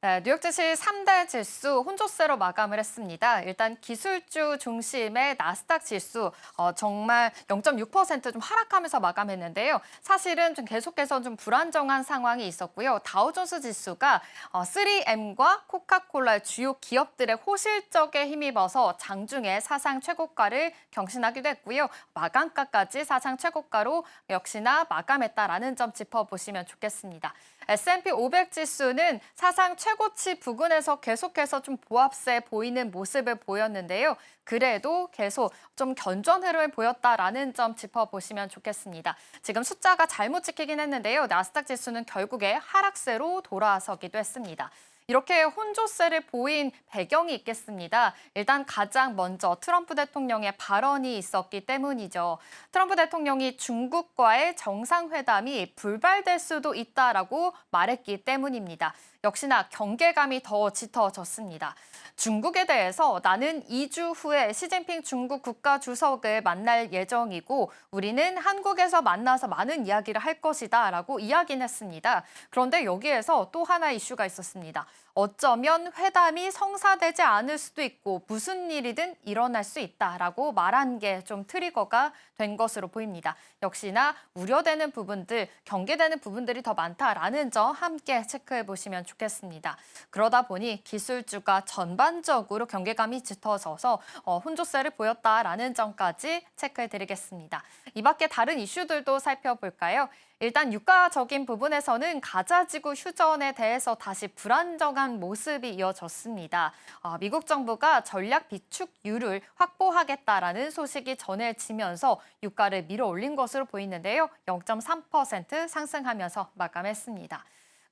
네, 뉴욕 증시 3대 지수 혼조세로 마감을 했습니다. 일단 기술주 중심의 나스닥 지수 정말 0.6% 좀 하락하면서 마감했는데요. 사실은 좀 계속해서 좀 불안정한 상황이 있었고요. 다우존스 지수가 3M과 코카콜라의 주요 기업들의 호실적에 힘입어서 장중에 사상 최고가를 경신하기도 했고요. 마감가까지 사상 최고가로 역시나 마감했다라는 점 짚어보시면 좋겠습니다. S&P 500 지수는 사상 최고치 부근에서 계속해서 좀 보합세 보이는 모습을 보였는데요. 그래도 계속 좀 견조한 흐름을 보였다라는 점 짚어보시면 좋겠습니다. 지금 숫자가 잘못 찍히긴 했는데요. 나스닥 지수는 결국에 하락세로 돌아서기도 했습니다. 이렇게 혼조세를 보인 배경이 있겠습니다. 일단 가장 먼저 트럼프 대통령의 발언이 있었기 때문이죠. 트럼프 대통령이 중국과의 정상회담이 불발될 수도 있다라고 말했기 때문입니다. 역시나 경계감이 더 짙어졌습니다. 중국에 대해서 나는 2주 후에 시진핑 중국 국가주석을 만날 예정이고 우리는 한국에서 만나서 많은 이야기를 할 것이다 라고 이야기는 했습니다. 그런데 여기에서 또 하나 이슈가 있었습니다. 어쩌면 회담이 성사되지 않을 수도 있고 무슨 일이든 일어날 수 있다라고 말한 게 좀 트리거가 된 것으로 보입니다. 역시나 우려되는 부분들, 경계되는 부분들이 더 많다라는 점 함께 체크해 보시면 좋겠습니다. 그러다 보니 기술주가 전반적으로 경계감이 짙어져서 혼조세를 보였다라는 점까지 체크해 드리겠습니다. 이 밖에 다른 이슈들도 살펴볼까요? 일단 유가적인 부분에서는 가자지구 휴전에 대해서 다시 불안정한 모습이 이어졌습니다. 미국 정부가 전략 비축유를 확보하겠다라는 소식이 전해지면서 유가를 밀어올린 것으로 보이는데요. 0.3% 상승하면서 마감했습니다.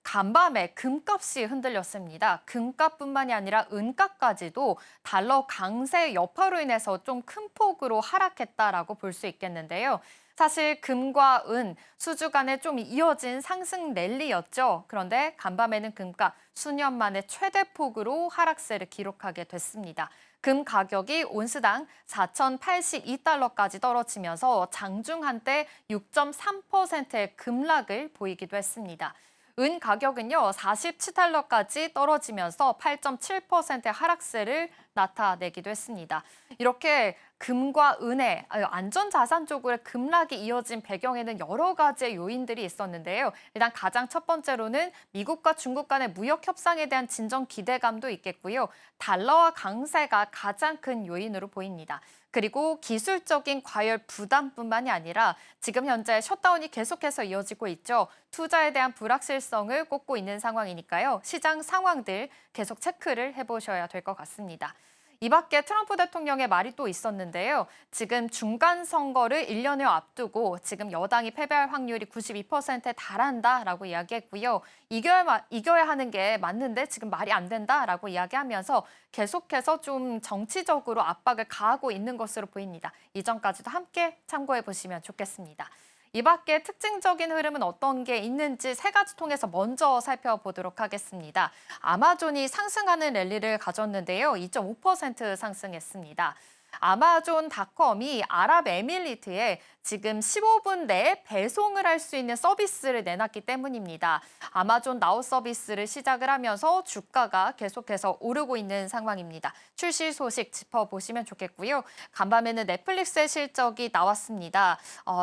간밤에 금값이 흔들렸습니다. 금값뿐만이 아니라 은가까지도 달러 강세 여파로 인해서 좀 큰 폭으로 하락했다라고 볼 수 있겠는데요. 사실 금과 은, 수주 간에 좀 이어진 상승 랠리였죠. 그런데 간밤에는 금값 수년 만에 최대폭으로 하락세를 기록하게 됐습니다. 금 가격이 온스당 4,082달러까지 떨어지면서 장중 한때 6.3%의 급락을 보이기도 했습니다. 은 가격은요 47달러까지 떨어지면서 8.7%의 하락세를 나타내기도 했습니다. 이렇게 금과 은의 안전자산 쪽으로의 급락이 이어진 배경에는 여러 가지의 요인들이 있었는데요. 일단 가장 첫 번째로는 미국과 중국 간의 무역 협상에 대한 진정 기대감도 있겠고요. 달러와 강세가 가장 큰 요인으로 보입니다. 그리고 기술적인 과열 부담뿐만이 아니라 지금 현재 셧다운이 계속해서 이어지고 있죠. 투자에 대한 불확실성을 꼽고 있는 상황이니까요. 시장 상황들 계속 체크를 해보셔야 될 것 같습니다. 이 밖에 트럼프 대통령의 말이 또 있었는데요. 지금 중간 선거를 1년여 앞두고 지금 여당이 패배할 확률이 92%에 달한다라고 이야기했고요. 이겨야 하는 게 맞는데 지금 말이 안 된다라고 이야기하면서 계속해서 좀 정치적으로 압박을 가하고 있는 것으로 보입니다. 이 점까지도 함께 참고해 보시면 좋겠습니다. 이 밖에 특징적인 흐름은 어떤 게 있는지 세 가지 통해서 먼저 살펴보도록 하겠습니다. 아마존이 상승하는 랠리를 가졌는데요. 2.5% 상승했습니다. 아마존닷컴이 아랍에미리트에 지금 15분 내에 배송을 할 수 있는 서비스를 내놨기 때문입니다. 아마존 나우 서비스를 시작을 하면서 주가가 계속해서 오르고 있는 상황입니다. 출시 소식 짚어보시면 좋겠고요. 간밤에는 넷플릭스의 실적이 나왔습니다.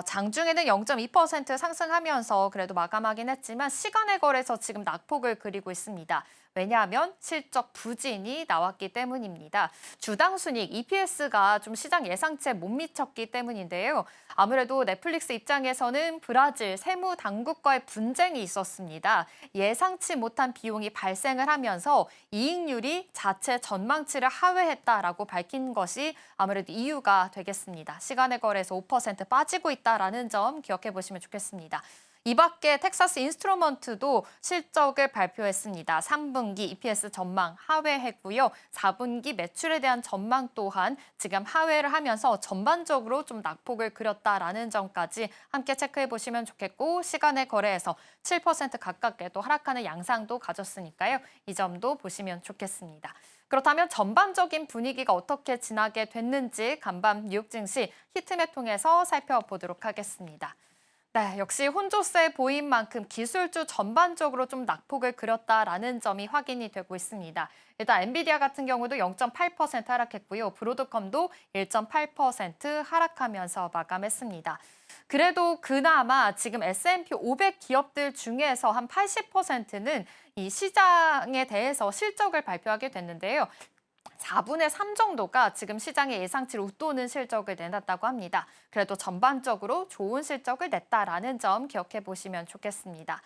장중에는 0.2% 상승하면서 그래도 마감하긴 했지만 시간의 거래에서 지금 낙폭을 그리고 있습니다. 왜냐하면 실적 부진이 나왔기 때문입니다. 주당 순이익 EPS가 좀 시장 예상치에 못 미쳤기 때문인데요. 아무래도 넷플릭스 입장에서는 브라질 세무 당국과의 분쟁이 있었습니다. 예상치 못한 비용이 발생을 하면서 이익률이 자체 전망치를 하회했다라고 밝힌 것이 아무래도 이유가 되겠습니다. 시간의 거래에서 5% 빠지고 있다라는 점 기억해 보시면 좋겠습니다. 이 밖에 텍사스 인스트루먼트도 실적을 발표했습니다. 3분기 EPS 전망 하회했고요. 4분기 매출에 대한 전망 또한 지금 하회를 하면서 전반적으로 좀 낙폭을 그렸다라는 점까지 함께 체크해 보시면 좋겠고 시간의 거래에서 7% 가깝게 또 하락하는 양상도 가졌으니까요. 이 점도 보시면 좋겠습니다. 그렇다면 전반적인 분위기가 어떻게 지나게 됐는지 간밤 뉴욕 증시 히트맵 통해서 살펴보도록 하겠습니다. 네, 역시 혼조세 보인 만큼 기술주 전반적으로 좀 낙폭을 그렸다라는 점이 확인이 되고 있습니다. 일단 엔비디아 같은 경우도 0.8% 하락했고요. 브로드컴도 1.8% 하락하면서 마감했습니다. 그래도 그나마 지금 S&P 500 기업들 중에서 한 80%는 이 시장에 대해서 실적을 발표하게 됐는데요. 4분의 3 정도가 지금 시장의 예상치를 웃도는 실적을 내놨다고 합니다. 그래도 전반적으로 좋은 실적을 냈다라는 점 기억해 보시면 좋겠습니다.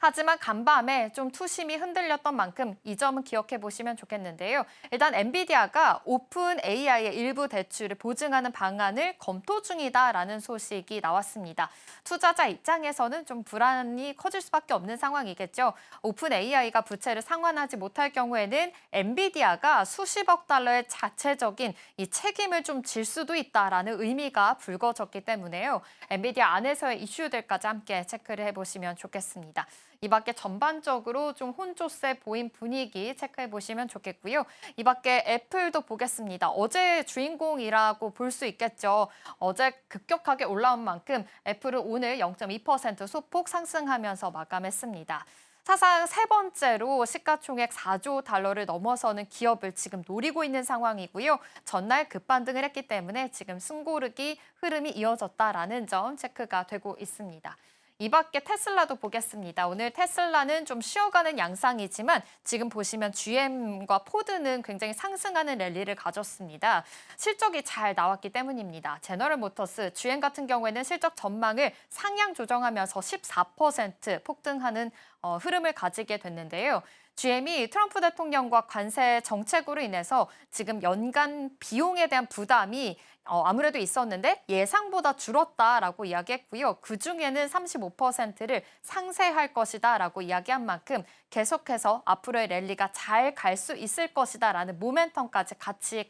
하지만 간밤에 좀 투심이 흔들렸던 만큼 이 점은 기억해 보시면 좋겠는데요. 일단 엔비디아가 오픈 AI의 일부 대출을 보증하는 방안을 검토 중이다라는 소식이 나왔습니다. 투자자 입장에서는 좀 불안이 커질 수밖에 없는 상황이겠죠. 오픈 AI가 부채를 상환하지 못할 경우에는 엔비디아가 수십억 달러의 자체적인 이 책임을 좀 질 수도 있다라는 의미가 불거졌기 때문에요. 엔비디아 안에서의 이슈들까지 함께 체크를 해보시면 좋겠습니다. 이 밖에 전반적으로 좀 혼조세 보인 분위기 체크해 보시면 좋겠고요. 이 밖에 애플도 보겠습니다. 어제 주인공이라고 볼 수 있겠죠. 어제 급격하게 올라온 만큼 애플은 오늘 0.2% 소폭 상승하면서 마감했습니다. 사상 세 번째로 시가총액 4조 달러를 넘어서는 기업을 지금 노리고 있는 상황이고요. 전날 급반등을 했기 때문에 지금 승고르기 흐름이 이어졌다라는 점 체크가 되고 있습니다. 이 밖에 테슬라도 보겠습니다. 오늘 테슬라는 좀 쉬어가는 양상이지만 지금 보시면 GM과 포드는 굉장히 상승하는 랠리를 가졌습니다. 실적이 잘 나왔기 때문입니다. 제너럴 모터스, GM 같은 경우에는 실적 전망을 상향 조정하면서 14% 폭등하는 흐름을 가지게 됐는데요. GM이 트럼프 대통령과 관세 정책으로 인해서 지금 연간 비용에 대한 부담이 아무래도 있었는데 예상보다 줄었다라고 이야기했고요. 그중에는 35%를 상쇄할 것이다라고 이야기한 만큼 계속해서 앞으로의 랠리가 잘 갈 수 있을 것이다라는 모멘텀까지 같이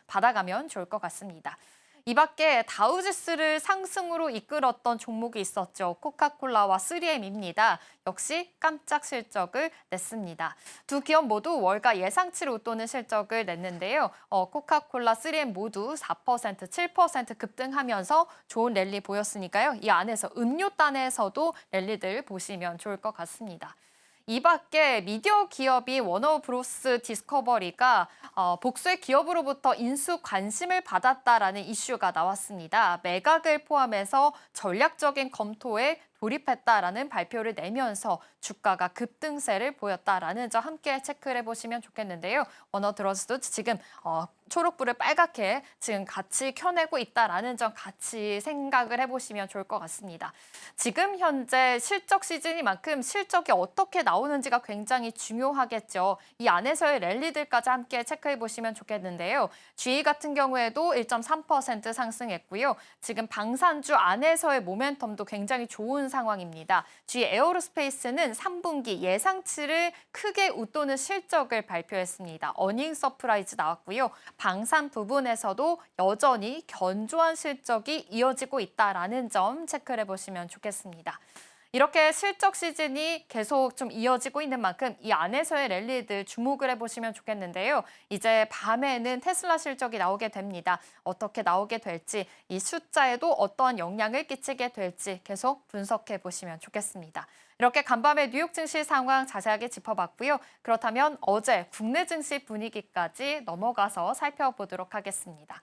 받아가면 좋을 것 같습니다. 이 밖에 다우지수를 상승으로 이끌었던 종목이 있었죠. 코카콜라와 3M입니다. 역시 깜짝 실적을 냈습니다. 두 기업 모두 월가 예상치를 웃도는 실적을 냈는데요. 코카콜라, 3M 모두 4%, 7% 급등하면서 좋은 랠리 보였으니까요. 이 안에서 음료단에서도 랠리들 보시면 좋을 것 같습니다. 이 밖에 미디어 기업이 워너브로스 디스커버리가 복수의 기업으로부터 인수 관심을 받았다라는 이슈가 나왔습니다. 매각을 포함해서 전략적인 검토에 돌입했다라는 발표를 내면서 주가가 급등세를 보였다라는 점 함께 체크를 해보시면 좋겠는데요. 워너브로스도 지금 초록불을 빨갛게 지금 같이 켜내고 있다라는 점 같이 생각을 해보시면 좋을 것 같습니다. 지금 현재 실적 시즌이만큼 실적이 어떻게 나오는지가 굉장히 중요하겠죠. 이 안에서의 랠리들까지 함께 체크해 보시면 좋겠는데요. GE 같은 경우에도 1.3% 상승했고요. 지금 방산주 안에서의 모멘텀도 굉장히 좋은 상황입니다. GE 에어로스페이스는 3분기 예상치를 크게 웃도는 실적을 발표했습니다. 어닝 서프라이즈 나왔고요. 방산 부분에서도 여전히 견조한 실적이 이어지고 있다라는 점 체크를 해보시면 좋겠습니다. 이렇게 실적 시즌이 계속 좀 이어지고 있는 만큼 이 안에서의 랠리들 주목을 해보시면 좋겠는데요. 이제 밤에는 테슬라 실적이 나오게 됩니다. 어떻게 나오게 될지, 이 숫자에도 어떤 영향을 끼치게 될지 계속 분석해 보시면 좋겠습니다. 이렇게 간밤의 뉴욕 증시 상황 자세하게 짚어봤고요. 그렇다면 어제 국내 증시 분위기까지 넘어가서 살펴보도록 하겠습니다.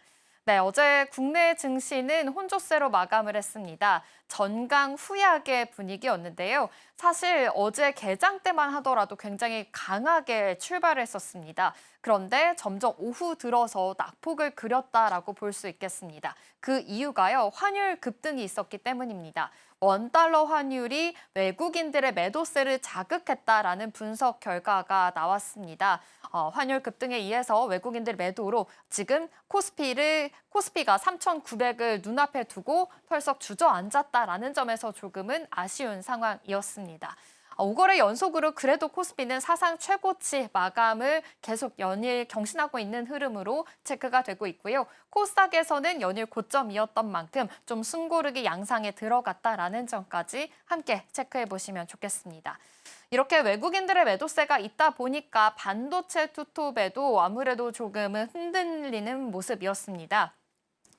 네, 어제 국내 증시는 혼조세로 마감을 했습니다. 전강 후약의 분위기였는데요. 사실 어제 개장 때만 하더라도 굉장히 강하게 출발을 했었습니다. 그런데 점점 오후 들어서 낙폭을 그렸다라고 볼 수 있겠습니다. 그 이유가요, 환율 급등이 있었기 때문입니다. 원달러 환율이 외국인들의 매도세를 자극했다라는 분석 결과가 나왔습니다. 환율 급등에 의해서 외국인들 매도로 지금 코스피가 3,900을 눈앞에 두고 털썩 주저앉았다라는 점에서 조금은 아쉬운 상황이었습니다. 5거래 연속으로 그래도 코스피는 사상 최고치 마감을 계속 연일 경신하고 있는 흐름으로 체크가 되고 있고요. 코스닥에서는 연일 고점이었던 만큼 좀 숨고르기 양상에 들어갔다라는 점까지 함께 체크해 보시면 좋겠습니다. 이렇게 외국인들의 매도세가 있다 보니까 반도체 투톱에도 아무래도 조금은 흔들리는 모습이었습니다.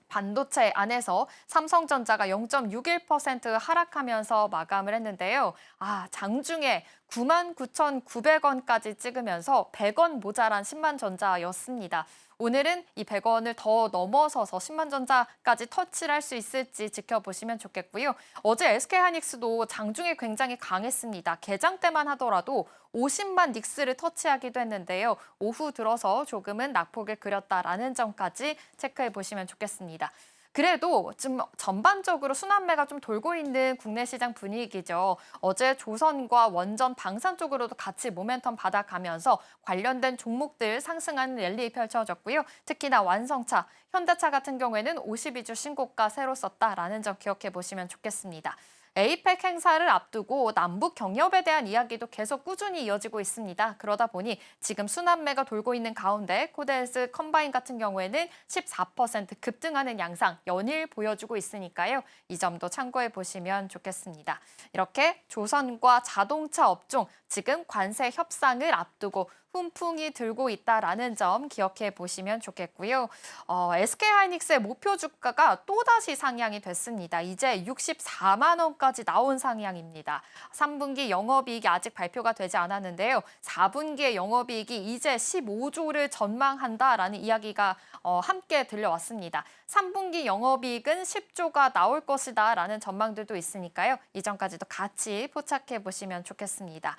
반도체 안에서 삼성전자가 0.61% 하락하면서 마감을 했는데요. 장중에 99,900원까지 찍으면서 100원 모자란 10만전자였습니다. 오늘은 이 100원을 더 넘어서서 10만전자까지 터치를 할 수 있을지 지켜보시면 좋겠고요. 어제 SK하이닉스도 장중에 굉장히 강했습니다. 개장 때만 하더라도 50만 닉스를 터치하기도 했는데요. 오후 들어서 조금은 낙폭을 그렸다라는 점까지 체크해 보시면 좋겠습니다. 그래도 좀 전반적으로 순환매가 좀 돌고 있는 국내 시장 분위기죠. 어제 조선과 원전, 방산 쪽으로도 같이 모멘텀 받아가면서 관련된 종목들 상승하는 랠리 펼쳐졌고요. 특히나 완성차, 현대차 같은 경우에는 52주 신고가 새로 썼다라는 점 기억해 보시면 좋겠습니다. 에이펙 행사를 앞두고 남북 경협에 대한 이야기도 계속 꾸준히 이어지고 있습니다. 그러다 보니 지금 순환매가 돌고 있는 가운데 코데스 컴바인 같은 경우에는 14% 급등하는 양상 연일 보여주고 있으니까요. 이 점도 참고해 보시면 좋겠습니다. 이렇게 조선과 자동차 업종 지금 관세 협상을 앞두고 훈풍이 들고 있다라는 점 기억해 보시면 좋겠고요. SK하이닉스의 목표 주가가 또다시 상향이 됐습니다. 이제 64만 원까지 나온 상향입니다. 3분기 영업이익이 아직 발표가 되지 않았는데요. 4분기의 영업이익이 이제 15조를 전망한다라는 이야기가 함께 들려왔습니다. 3분기 영업이익은 10조가 나올 것이다라는 전망들도 있으니까요. 이 점까지도 같이 포착해 보시면 좋겠습니다.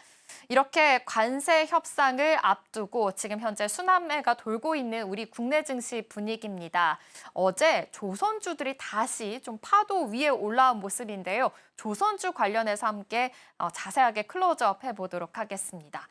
이렇게 관세 협상을 앞두고 지금 현재 순환매가 돌고 있는 우리 국내 증시 분위기입니다. 어제 조선주들이 다시 좀 파도 위에 올라온 모습인데요. 조선주 관련해서 함께 자세하게 클로즈업 해보도록 하겠습니다.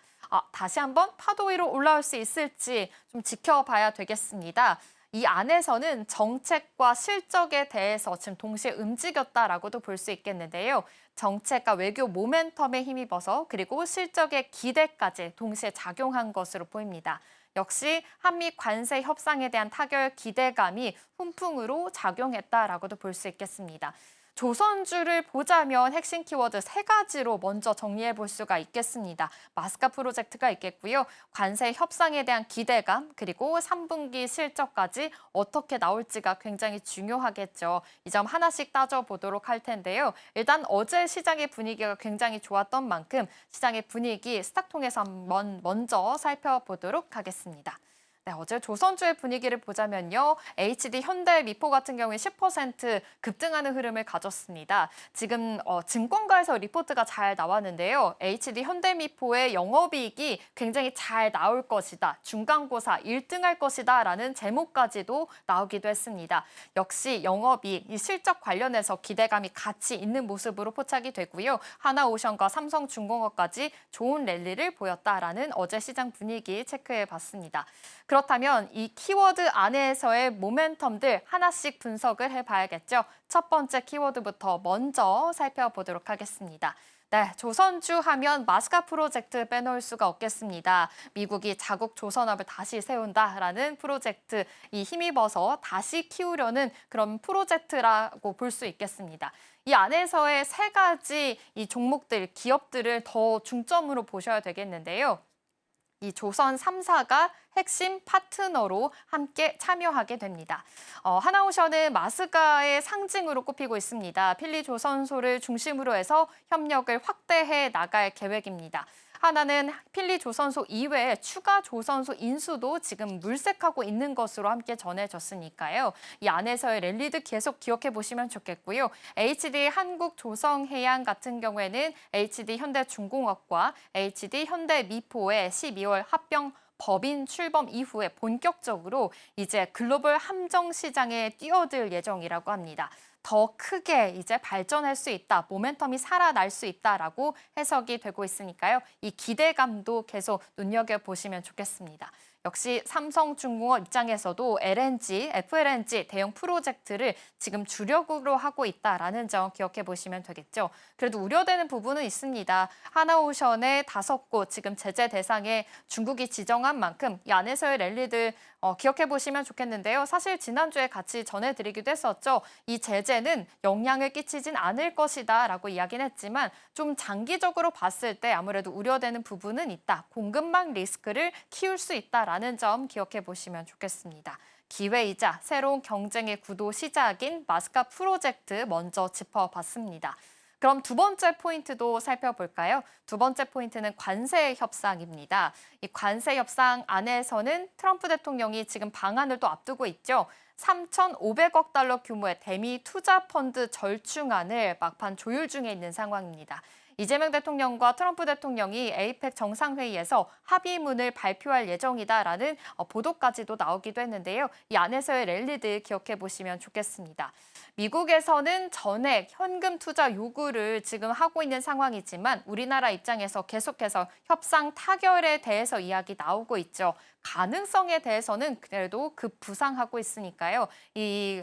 다시 한번 파도 위로 올라올 수 있을지 좀 지켜봐야 되겠습니다. 이 안에서는 정책과 실적에 대해서 지금 동시에 움직였다라고도 볼 수 있겠는데요. 정책과 외교 모멘텀에 힘입어서 그리고 실적의 기대까지 동시에 작용한 것으로 보입니다. 역시 한미 관세 협상에 대한 타결 기대감이 훈풍으로 작용했다라고도 볼 수 있겠습니다. 조선주를 보자면 핵심 키워드 3가지로 먼저 정리해 볼 수가 있겠습니다. 마스카 프로젝트가 있겠고요. 관세 협상에 대한 기대감, 그리고 3분기 실적까지 어떻게 나올지가 굉장히 중요하겠죠. 이 점 하나씩 따져보도록 할 텐데요. 일단 어제 시장의 분위기가 굉장히 좋았던 만큼 시장의 분위기 스탁통해서 한번 먼저 살펴보도록 하겠습니다. 네, 어제 조선주의 분위기를 보자면요. HD 현대미포 같은 경우에 10% 급등하는 흐름을 가졌습니다. 지금 증권가에서 리포트가 잘 나왔는데요. HD 현대미포의 영업이익이 굉장히 잘 나올 것이다. 중간고사 1등할 것이다. 라는 제목까지도 나오기도 했습니다. 역시 영업이익, 이 실적 관련해서 기대감이 같이 있는 모습으로 포착이 되고요. 하나오션과 삼성중공업까지 좋은 랠리를 보였다라는 어제 시장 분위기 체크해봤습니다. 그렇다면 이 키워드 안에서의 모멘텀들 하나씩 분석을 해봐야겠죠. 첫 번째 키워드부터 먼저 살펴보도록 하겠습니다. 네, 조선주 하면 마스카 프로젝트 빼놓을 수가 없겠습니다. 미국이 자국 조선업을 다시 세운다라는 프로젝트, 이 힘입어서 다시 키우려는 그런 프로젝트라고 볼 수 있겠습니다. 이 안에서의 세 가지 이 종목들, 기업들을 더 중점으로 보셔야 되겠는데요. 이 조선 3사가 핵심 파트너로 함께 참여하게 됩니다. 하나오션은 마스카의 상징으로 꼽히고 있습니다. 필리조선소를 중심으로 해서 협력을 확대해 나갈 계획입니다. 하나는 필리조선소 이외에 추가 조선소 인수도 지금 물색하고 있는 것으로 함께 전해졌으니까요. 이 안에서의 랠리도 계속 기억해 보시면 좋겠고요. HD 한국조성해양 같은 경우에는 HD 현대중공업과 HD 현대미포의 12월 합병 법인 출범 이후에 본격적으로 이제 글로벌 함정 시장에 뛰어들 예정이라고 합니다. 더 크게 이제 발전할 수 있다, 모멘텀이 살아날 수 있다라고 해석이 되고 있으니까요. 이 기대감도 계속 눈여겨보시면 좋겠습니다. 역시 삼성중공업 입장에서도 LNG, FLNG 대형 프로젝트를 지금 주력으로 하고 있다라는 점 기억해 보시면 되겠죠. 그래도 우려되는 부분은 있습니다. 하나오션의 5곳 지금 제재 대상에 중국이 지정한 만큼 이 안에서의 랠리들 기억해 보시면 좋겠는데요. 사실 지난주에 같이 전해드리기도 했었죠. 이 제재는 영향을 끼치진 않을 것이다 라고 이야기는 했지만 좀 장기적으로 봤을 때 아무래도 우려되는 부분은 있다. 공급망 리스크를 키울 수 있다라는 점 기억해 보시면 좋겠습니다. 기회이자 새로운 경쟁의 구도 시작인 마스카 프로젝트 먼저 짚어봤습니다. 그럼 두 번째 포인트도 살펴볼까요? 두 번째 포인트는 관세 협상입니다. 이 관세 협상 안에서는 트럼프 대통령이 지금 방안을 또 앞두고 있죠. 3,500억 달러 규모의 대미 투자 펀드 절충안을 막판 조율 중에 있는 상황입니다. 이재명 대통령과 트럼프 대통령이 에이펙 정상회의에서 합의문을 발표할 예정이다라는 보도까지도 나오기도 했는데요. 이 안에서의 랠리들 기억해 보시면 좋겠습니다. 미국에서는 전액 현금 투자 요구를 지금 하고 있는 상황이지만 우리나라 입장에서 계속해서 협상 타결에 대해서 이야기 나오고 있죠. 가능성에 대해서는 그래도 급부상하고 있으니까요. 이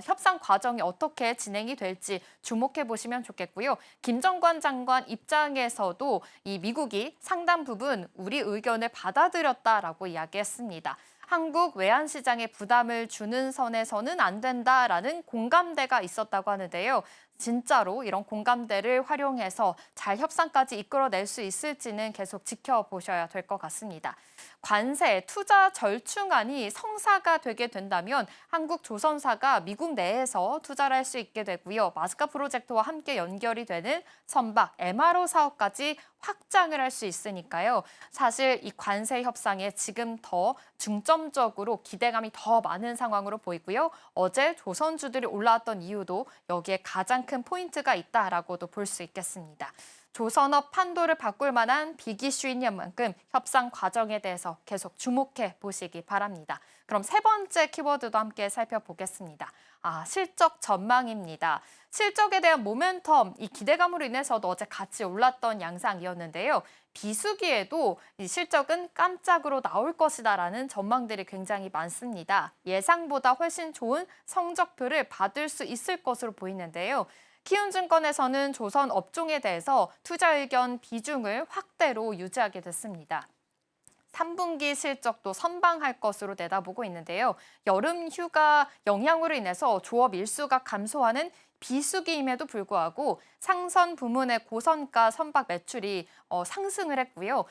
협상 과정이 어떻게 진행이 될지 주목해 보시면 좋겠고요. 김정관 장관 입장에서도 이 미국이 상당 부분 우리 의견을 받아들였다라고 이야기했습니다. 한국 외환시장에 부담을 주는 선에서는 안 된다라는 공감대가 있었다고 하는데요. 진짜로 이런 공감대를 활용해서 잘 협상까지 이끌어낼 수 있을지는 계속 지켜보셔야 될 것 같습니다. 관세, 투자 절충안이 성사가 되게 된다면 한국 조선사가 미국 내에서 투자를 할 수 있게 되고요. 마스카 프로젝트와 함께 연결이 되는 선박, MRO 사업까지 확장을 할 수 있으니까요. 사실 이 관세 협상에 지금 더 중점적으로 기대감이 더 많은 상황으로 보이고요. 어제 조선주들이 올라왔던 이유도 여기에 가장 큰 포인트가 있다라고도 볼 수 있겠습니다. 조선업 판도를 바꿀 만한 빅 이슈인 만큼 협상 과정에 대해서 계속 주목해 보시기 바랍니다. 그럼 세 번째 키워드도 함께 살펴보겠습니다. 실적 전망입니다. 실적에 대한 모멘텀, 이 기대감으로 인해서도 어제 같이 올랐던 양상이었는데요. 비수기에도 이 실적은 깜짝으로 나올 것이다라는 전망들이 굉장히 많습니다. 예상보다 훨씬 좋은 성적표를 받을 수 있을 것으로 보이는데요. 키움증권에서는 조선 업종에 대해서 투자 의견 비중을 확대로 유지하게 됐습니다. 3분기 실적도 선방할 것으로 내다보고 있는데요. 여름 휴가 영향으로 인해서 조업 일수가 감소하는 비수기임에도 불구하고 상선 부문의 고선가 선박 매출이 상승을 했고요.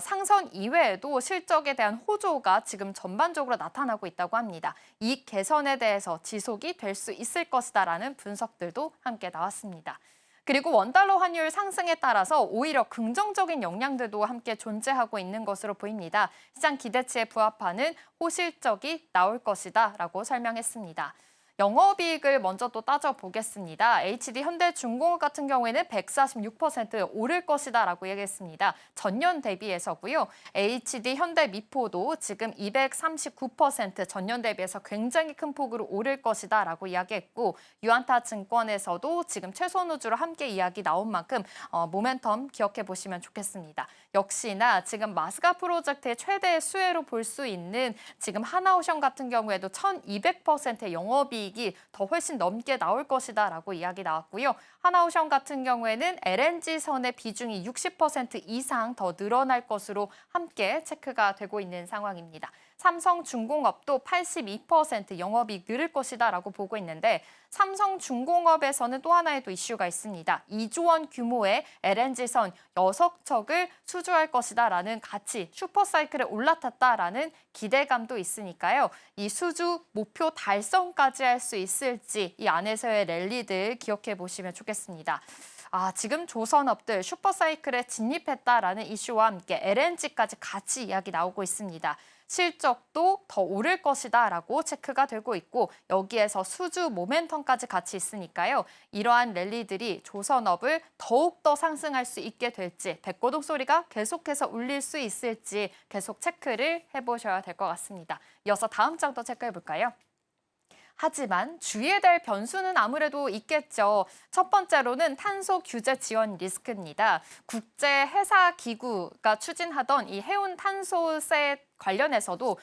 상선 이외에도 실적에 대한 호조가 지금 전반적으로 나타나고 있다고 합니다. 이익 개선에 대해서 지속이 될 수 있을 것이다라는 분석들도 함께 나왔습니다. 그리고 원달러 환율 상승에 따라서 오히려 긍정적인 영향들도 함께 존재하고 있는 것으로 보입니다. 시장 기대치에 부합하는 호실적이 나올 것이다라고 설명했습니다. 영업이익을 먼저 또 따져보겠습니다. HD 현대중공업 같은 경우에는 146% 오를 것이다라고 얘기했습니다. 전년 대비해서고요. HD 현대미포도 지금 239% 전년 대비해서 굉장히 큰 폭으로 오를 것이다라고 이야기했고 유안타증권에서도 지금 최선우주로 함께 이야기 나온 만큼 모멘텀 기억해 보시면 좋겠습니다. 역시나 지금 마스가 프로젝트의 최대 수혜로 볼 수 있는 지금 하나오션 같은 경우에도 1200%의 영업이익이 더 훨씬 넘게 나올 것이다라고 이야기 나왔고요. 하나오션 같은 경우에는 LNG선의 비중이 60% 이상 더 늘어날 것으로 함께 체크가 되고 있는 상황입니다. 삼성중공업도 82% 영업이익 늘을 것이다라고 보고 있는데 삼성중공업에서는 또 하나의 또 이슈가 있습니다. 2조 원 규모의 LNG선 6척을 수주할 것이다라는 가치, 슈퍼사이클에 올라탔다라는 기대감도 있으니까요. 이 수주 목표 달성까지 할 수 있을지 이 안에서의 랠리들 기억해 보시면 좋겠습니다. 지금 조선업들 슈퍼사이클에 진입했다라는 이슈와 함께 LNG까지 같이 이야기 나오고 있습니다. 실적도 더 오를 것이다라고 체크가 되고 있고 여기에서 수주 모멘텀까지 같이 있으니까요. 이러한 랠리들이 조선업을 더욱더 상승할 수 있게 될지 백고동 소리가 계속해서 울릴 수 있을지 계속 체크를 해보셔야 될 것 같습니다. 이어서 다음 장도 체크해볼까요? 하지만 주의해야 될 변수는 아무래도 있겠죠. 첫 번째로는 탄소 규제 지원 리스크입니다. 국제해사기구가 추진하던 이 해운 탄소세 관련해서도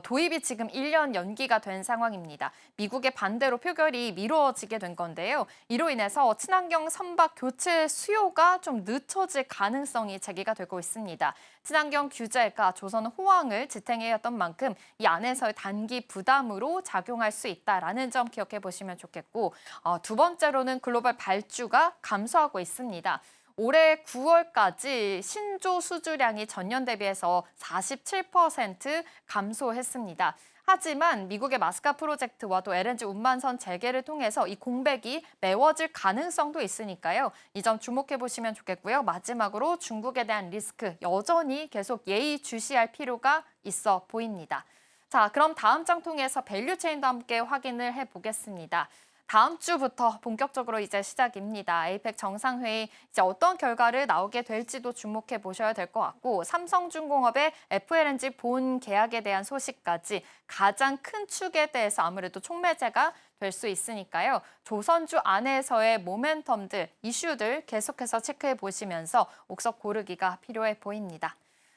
도입이 지금 1년 연기가 된 상황입니다. 미국의 반대로 표결이 미뤄지게 된 건데요. 이로 인해서 친환경 선박 교체 수요가 좀 늦춰질 가능성이 제기가 되고 있습니다. 친환경 규제가 조선 호황을 지탱해왔던 만큼 이 안에서의 단기 부담으로 작용할 수 있다라는 점 기억해 보시면 좋겠고 두 번째로는 글로벌 발주가 감소하고 있습니다. 올해 9월까지 신조 수주량이 전년 대비해서 47% 감소했습니다. 하지만 미국의 마스카 프로젝트와 또 LNG 운반선 재개를 통해서 이 공백이 메워질 가능성도 있으니까요. 이 점 주목해 보시면 좋겠고요. 마지막으로 중국에 대한 리스크 여전히 계속 예의주시할 필요가 있어 보입니다. 자, 그럼 다음 장 통해서 밸류체인도 함께 확인을 해보겠습니다. 다음 주부터 본격적으로 이제 시작입니다. APEC 정상회의 이제 어떤 결과를 나오게 될지도 주목해 보셔야 될 것 같고 삼성중공업의 FLNG 본 계약에 대한 소식까지 가장 큰 축에 대해서 아무래도 촉매제가 될 수 있으니까요. 조선주 안에서의 모멘텀들, 이슈들 계속해서 체크해 보시면서 옥석 고르기가 필요해 보입니다.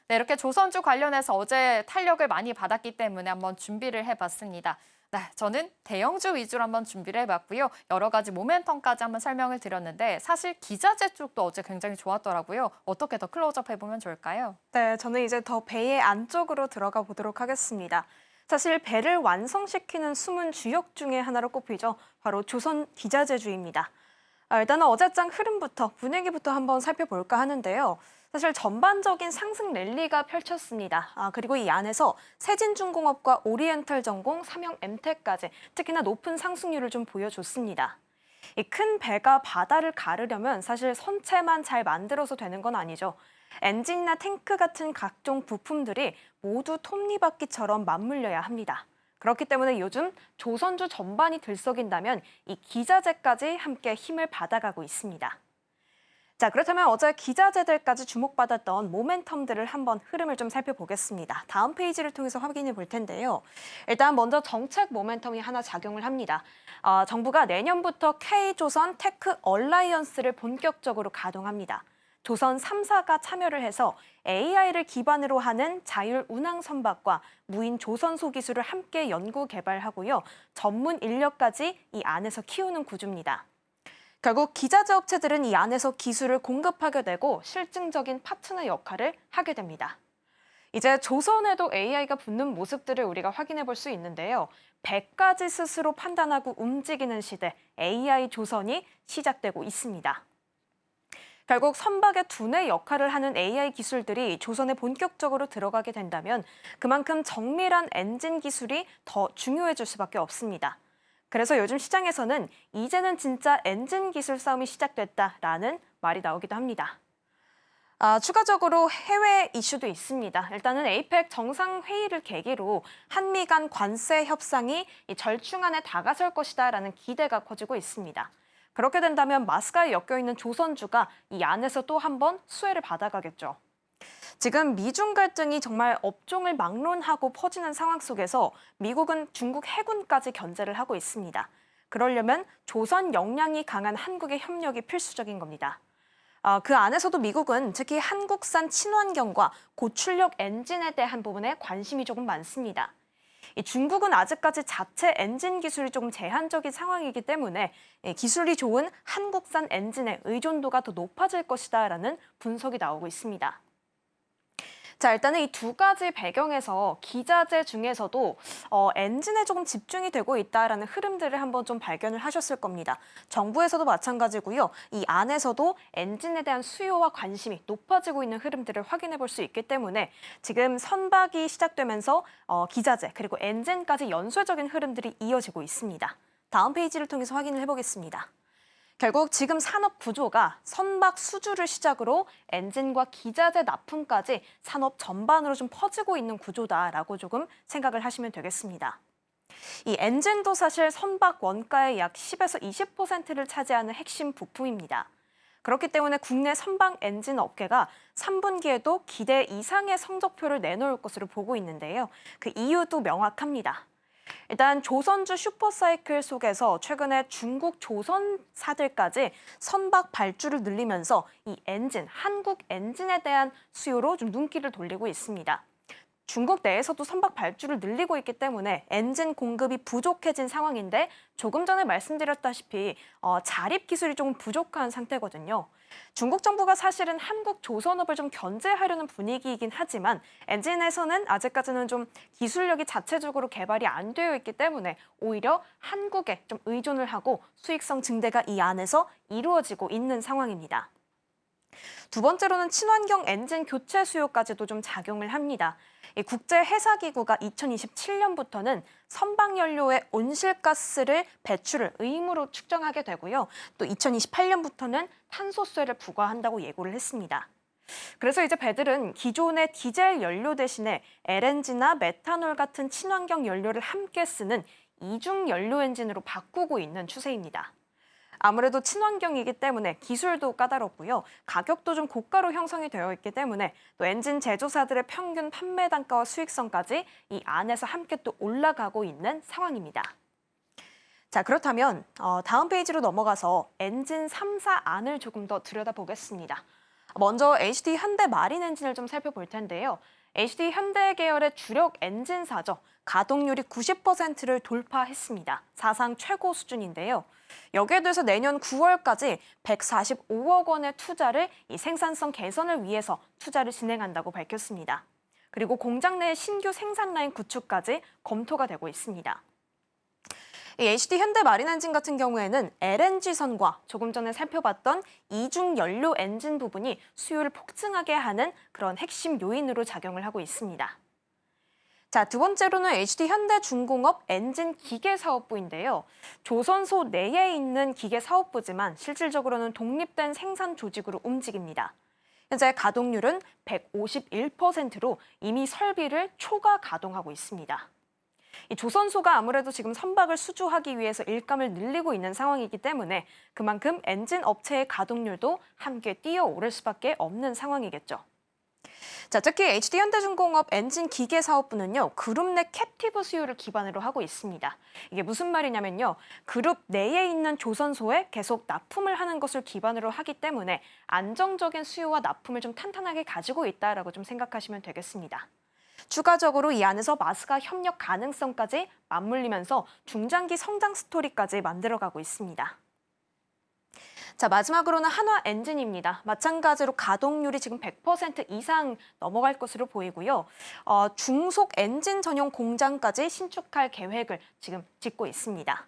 네, 이렇게 조선주 관련해서 어제 탄력을 많이 받았기 때문에 한번 준비를 해봤습니다. 네, 저는 대형주 위주로 한번 준비를 해봤고요. 여러 가지 모멘텀까지 한번 설명을 드렸는데 사실 기자재 쪽도 어제 굉장히 좋았더라고요. 어떻게 더 클로즈업 해보면 좋을까요? 네, 저는 이제 더 배의 안쪽으로 들어가 보도록 하겠습니다. 사실 배를 완성시키는 숨은 주역 중에 하나로 꼽히죠. 바로 조선 기자재주입니다. 일단은 어제장 흐름부터 분위기부터 한번 살펴볼까 하는데요. 사실 전반적인 상승 랠리가 펼쳤습니다. 그리고 이 안에서 세진중공업과 오리엔탈전공, 삼형엠텍까지 특히나 높은 상승률을 좀 보여줬습니다. 이 큰 배가 바다를 가르려면 사실 선체만 잘 만들어서 되는 건 아니죠. 엔진이나 탱크 같은 각종 부품들이 모두 톱니바퀴처럼 맞물려야 합니다. 그렇기 때문에 요즘 조선주 전반이 들썩인다면 이 기자재까지 함께 힘을 받아가고 있습니다. 자, 그렇다면 어제 기자재들까지 주목받았던 모멘텀들을 한번 흐름을 좀 살펴보겠습니다. 다음 페이지를 통해서 확인해 볼 텐데요. 일단 먼저 정책 모멘텀이 하나 작용을 합니다. 정부가 내년부터 K조선 테크 얼라이언스를 본격적으로 가동합니다. 조선 3사가 참여를 해서 AI를 기반으로 하는 자율 운항 선박과 무인 조선소 기술을 함께 연구 개발하고요. 전문 인력까지 이 안에서 키우는 구조입니다. 결국 기자재 업체들은 이 안에서 기술을 공급하게 되고 실증적인 파트너 역할을 하게 됩니다. 이제 조선에도 AI가 붙는 모습들을 우리가 확인해 볼 수 있는데요. 배까지 스스로 판단하고 움직이는 시대, AI 조선이 시작되고 있습니다. 결국 선박의 두뇌 역할을 하는 AI 기술들이 조선에 본격적으로 들어가게 된다면 그만큼 정밀한 엔진 기술이 더 중요해질 수밖에 없습니다. 그래서 요즘 시장에서는 이제는 진짜 엔진 기술 싸움이 시작됐다라는 말이 나오기도 합니다. 추가적으로 해외 이슈도 있습니다. 일단은 에이펙 정상회의를 계기로 한미 간 관세 협상이 절충안에 다가설 것이다라는 기대가 커지고 있습니다. 그렇게 된다면 마스가에 엮여있는 조선주가 이 안에서 또 한 번 수혜를 받아가겠죠. 지금 미중 갈등이 정말 업종을 막론하고 퍼지는 상황 속에서 미국은 중국 해군까지 견제를 하고 있습니다. 그러려면 조선 역량이 강한 한국의 협력이 필수적인 겁니다. 그 안에서도 미국은 특히 한국산 친환경과 고출력 엔진에 대한 부분에 관심이 조금 많습니다. 중국은 아직까지 자체 엔진 기술이 조금 제한적인 상황이기 때문에 기술이 좋은 한국산 엔진의 의존도가 더 높아질 것이다라는 분석이 나오고 있습니다. 자, 일단은 이 두 가지 배경에서 기자재 중에서도 엔진에 조금 집중이 되고 있다라는 흐름들을 한번 좀 발견을 하셨을 겁니다. 정부에서도 마찬가지고요. 이 안에서도 엔진에 대한 수요와 관심이 높아지고 있는 흐름들을 확인해 볼 수 있기 때문에 지금 선박이 시작되면서 기자재 그리고 엔진까지 연쇄적인 흐름들이 이어지고 있습니다. 다음 페이지를 통해서 확인을 해보겠습니다. 결국 지금 산업 구조가 선박 수주를 시작으로 엔진과 기자재 납품까지 산업 전반으로 좀 퍼지고 있는 구조다라고 조금 생각을 하시면 되겠습니다. 이 엔진도 사실 선박 원가의 약 10에서 20%를 차지하는 핵심 부품입니다. 그렇기 때문에 국내 선박 엔진 업계가 3분기에도 기대 이상의 성적표를 내놓을 것으로 보고 있는데요. 그 이유도 명확합니다. 일단 조선주 슈퍼사이클 속에서 최근에 중국 조선사들까지 선박 발주를 늘리면서 이 엔진, 한국 엔진에 대한 수요로 좀 눈길을 돌리고 있습니다. 중국 내에서도 선박 발주를 늘리고 있기 때문에 엔진 공급이 부족해진 상황인데 조금 전에 말씀드렸다시피 자립 기술이 조금 부족한 상태거든요. 중국 정부가 사실은 한국 조선업을 좀 견제하려는 분위기이긴 하지만 엔진에서는 아직까지는 좀 기술력이 자체적으로 개발이 안 되어 있기 때문에 오히려 한국에 좀 의존을 하고 수익성 증대가 이 안에서 이루어지고 있는 상황입니다. 두 번째로는 친환경 엔진 교체 수요까지도 좀 작용을 합니다. 국제해사기구가 2027년부터는 선박연료의 온실가스를 배출을 의무로 측정하게 되고요. 또 2028년부터는 탄소세를 부과한다고 예고를 했습니다. 그래서 이제 배들은 기존의 디젤 연료 대신에 LNG나 메탄올 같은 친환경 연료를 함께 쓰는 이중 연료 엔진으로 바꾸고 있는 추세입니다. 아무래도 친환경이기 때문에 기술도 까다롭고요. 가격도 좀 고가로 형성이 되어 있기 때문에 또 엔진 제조사들의 평균 판매 단가와 수익성까지 이 안에서 함께 또 올라가고 있는 상황입니다. 자, 그렇다면 다음 페이지로 넘어가서 엔진 3사 안을 조금 더 들여다보겠습니다. 먼저 HD 현대 마린 엔진을 좀 살펴볼 텐데요. HD 현대 계열의 주력 엔진사죠. 가동률이 90%를 돌파했습니다. 사상 최고 수준인데요. 여기에 대해서 내년 9월까지 145억 원의 투자를 이 생산성 개선을 위해서 투자를 진행한다고 밝혔습니다. 그리고 공장 내 신규 생산 라인 구축까지 검토가 되고 있습니다. 이 HD 현대 마린 엔진 같은 경우에는 LNG선과 조금 전에 살펴봤던 이중 연료 엔진 부분이 수요를 폭증하게 하는 그런 핵심 요인으로 작용을 하고 있습니다. 자, 두 번째로는 HD 현대중공업 엔진 기계사업부인데요. 조선소 내에 있는 기계사업부지만 실질적으로는 독립된 생산 조직으로 움직입니다. 현재 가동률은 151%로 이미 설비를 초과 가동하고 있습니다. 이 조선소가 아무래도 지금 선박을 수주하기 위해서 일감을 늘리고 있는 상황이기 때문에 그만큼 엔진 업체의 가동률도 함께 뛰어오를 수밖에 없는 상황이겠죠. 자, 특히 HD 현대중공업 엔진 기계 사업부는요, 그룹 내 캡티브 수요를 기반으로 하고 있습니다. 이게 무슨 말이냐면요, 그룹 내에 있는 조선소에 계속 납품을 하는 것을 기반으로 하기 때문에 안정적인 수요와 납품을 좀 탄탄하게 가지고 있다라고 좀 생각하시면 되겠습니다. 추가적으로 이 안에서 마스가 협력 가능성까지 맞물리면서 중장기 성장 스토리까지 만들어가고 있습니다. 자, 마지막으로는 한화 엔진입니다. 마찬가지로 가동률이 지금 100% 이상 넘어갈 것으로 보이고요. 중속 엔진 전용 공장까지 신축할 계획을 지금 짓고 있습니다.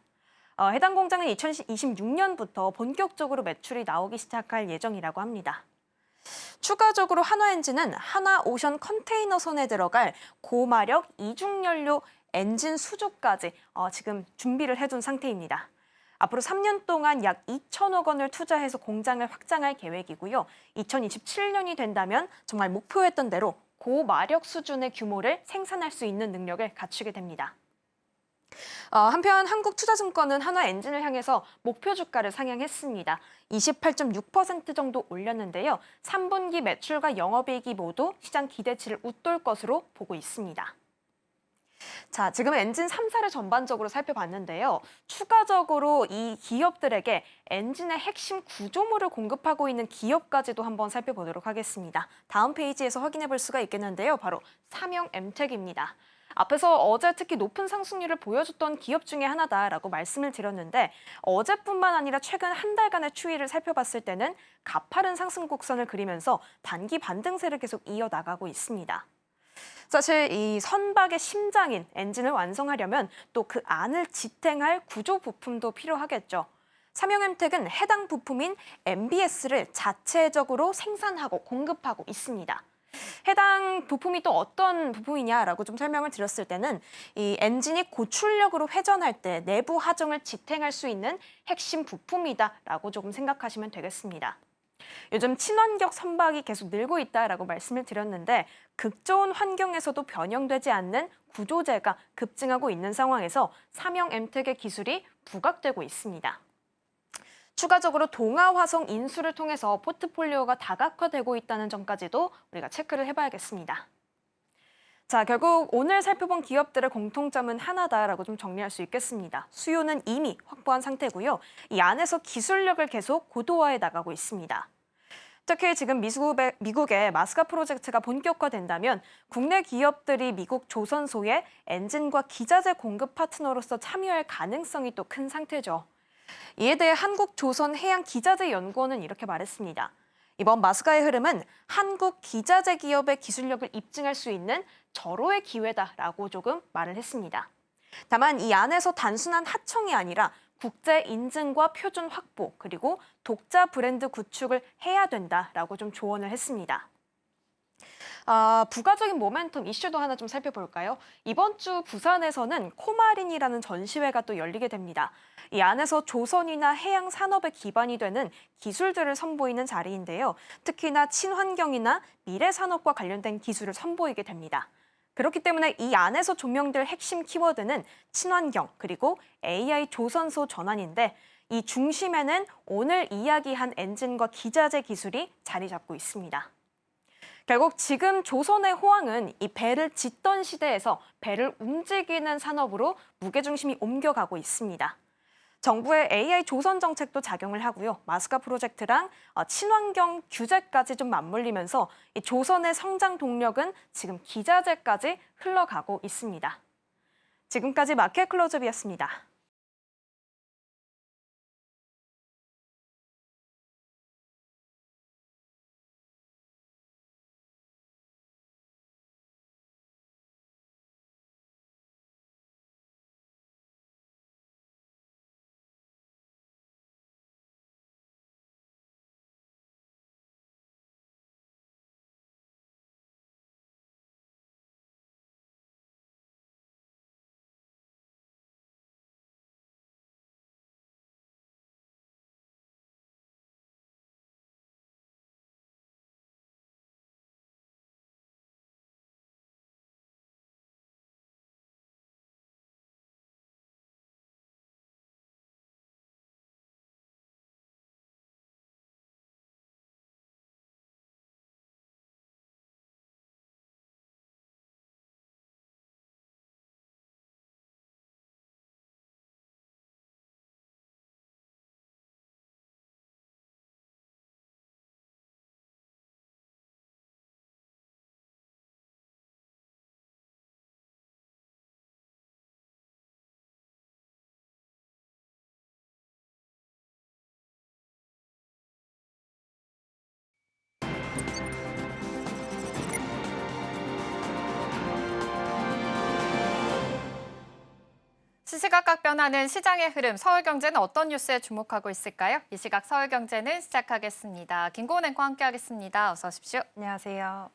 해당 공장은 2026년부터 본격적으로 매출이 나오기 시작할 예정이라고 합니다. 추가적으로 한화엔진은 하나오션 컨테이너선에 들어갈 고마력 이중연료 엔진 수주까지 지금 준비를 해둔 상태입니다. 앞으로 3년 동안 약 2천억 원을 투자해서 공장을 확장할 계획이고요. 2027년이 된다면 정말 목표했던 대로 고마력 수준의 규모를 생산할 수 있는 능력을 갖추게 됩니다. 한편 한국투자증권은 한화 엔진을 향해서 목표 주가를 상향했습니다. 28.6% 정도 올렸는데요. 3분기 매출과 영업이익이 모두 시장 기대치를 웃돌 것으로 보고 있습니다. 자, 지금 엔진 3사를 전반적으로 살펴봤는데요. 추가적으로 이 기업들에게 엔진의 핵심 구조물을 공급하고 있는 기업까지도 한번 살펴보도록 하겠습니다. 다음 페이지에서 확인해 볼 수가 있겠는데요. 바로 삼형엠텍입니다. 앞에서 어제 특히 높은 상승률을 보여줬던 기업 중에 하나다라고 말씀을 드렸는데 어제뿐만 아니라 최근 한 달간의 추이를 살펴봤을 때는 가파른 상승 곡선을 그리면서 단기 반등세를 계속 이어나가고 있습니다. 사실 이 선박의 심장인 엔진을 완성하려면 또 그 안을 지탱할 구조 부품도 필요하겠죠. 삼형엠텍은 해당 부품인 MBS를 자체적으로 생산하고 공급하고 있습니다. 해당 부품이 또 어떤 부품이냐라고 좀 설명을 드렸을 때는 이 엔진이 고출력으로 회전할 때 내부 하중을 지탱할 수 있는 핵심 부품이다라고 조금 생각하시면 되겠습니다. 요즘 친환경 선박이 계속 늘고 있다라고 말씀을 드렸는데 극좋은 환경에서도 변형되지 않는 구조재가 급증하고 있는 상황에서 삼형엠텍의 기술이 부각되고 있습니다. 추가적으로 동아화성 인수를 통해서 포트폴리오가 다각화되고 있다는 점까지도 우리가 체크를 해봐야겠습니다. 자, 결국 오늘 살펴본 기업들의 공통점은 하나다라고 좀 정리할 수 있겠습니다. 수요는 이미 확보한 상태고요. 이 안에서 기술력을 계속 고도화해 나가고 있습니다. 특히 지금 미국의 마스카 프로젝트가 본격화된다면 국내 기업들이 미국 조선소의 엔진과 기자재 공급 파트너로서 참여할 가능성이 또 큰 상태죠. 이에 대해 한국조선해양기자재연구원은 이렇게 말했습니다. 이번 마스카의 흐름은 한국 기자재 기업의 기술력을 입증할 수 있는 절호의 기회다라고 조금 말을 했습니다. 다만 이 안에서 단순한 하청이 아니라 국제 인증과 표준 확보 그리고 독자 브랜드 구축을 해야 된다라고 좀 조언을 했습니다. 부가적인 모멘텀 이슈도 하나 좀 살펴볼까요? 이번 주 부산에서는 코마린이라는 전시회가 또 열리게 됩니다. 이 안에서 조선이나 해양 산업의 기반이 되는 기술들을 선보이는 자리인데요. 특히나 친환경이나 미래 산업과 관련된 기술을 선보이게 됩니다. 그렇기 때문에 이 안에서 조명될 핵심 키워드는 친환경 그리고 AI 조선소 전환인데 이 중심에는 오늘 이야기한 엔진과 기자재 기술이 자리 잡고 있습니다. 결국 지금 조선의 호황은 이 배를 짓던 시대에서 배를 움직이는 산업으로 무게중심이 옮겨가고 있습니다. 정부의 AI 조선 정책도 작용을 하고요. 마스카 프로젝트랑 친환경 규제까지 좀 맞물리면서 이 조선의 성장 동력은 지금 기자재까지 흘러가고 있습니다. 지금까지 마켓 클로즈업이었습니다. 시시각각 변하는 시장의 흐름, 서울경제는 어떤 뉴스에 주목하고 있을까요? 이 시각 서울경제는 시작하겠습니다. 김고은 앵커와 함께하겠습니다. 어서 오십시오. 안녕하세요.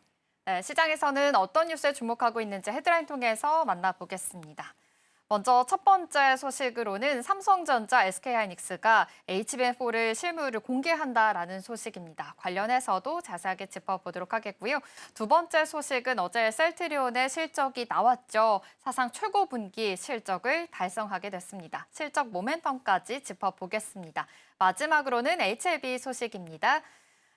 네, 시장에서는 어떤 뉴스에 주목하고 있는지 헤드라인 통해서 만나보겠습니다. 먼저 첫 번째 소식으로는 삼성전자, SK하이닉스가 HBM4를 실무를 공개한다라는 소식입니다. 관련해서도 자세하게 짚어보도록 하겠고요. 두 번째 소식은 어제 셀트리온의 실적이 나왔죠. 사상 최고 분기 실적을 달성하게 됐습니다. 실적 모멘텀까지 짚어보겠습니다. 마지막으로는 HLB 소식입니다.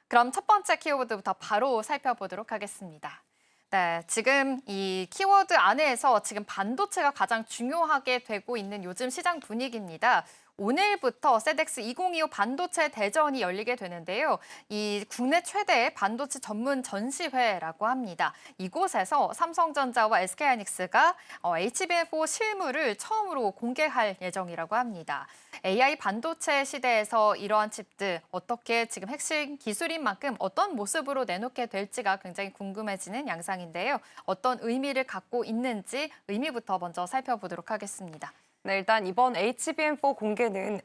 그럼 첫 번째 키워드부터 바로 살펴보도록 하겠습니다. 네, 지금 이 키워드 안에서 지금 반도체가 가장 중요하게 되고 있는 요즘 시장 분위기입니다. 오늘부터 세덱스 2025 반도체 대전이 열리게 되는데요. 이 국내 최대의 반도체 전문 전시회라고 합니다. 이곳에서 삼성전자와 SK하이닉스가 HBM4 실무를 처음으로 공개할 예정이라고 합니다. AI 반도체 시대에서 이러한 칩들 어떻게 지금 핵심 기술인 만큼 어떤 모습으로 내놓게 될지가 굉장히 궁금해지는 양상인데요. 어떤 의미를 갖고 있는지 의미부터 먼저 살펴보도록 하겠습니다. 네, 일단 이번 HBM4 공개는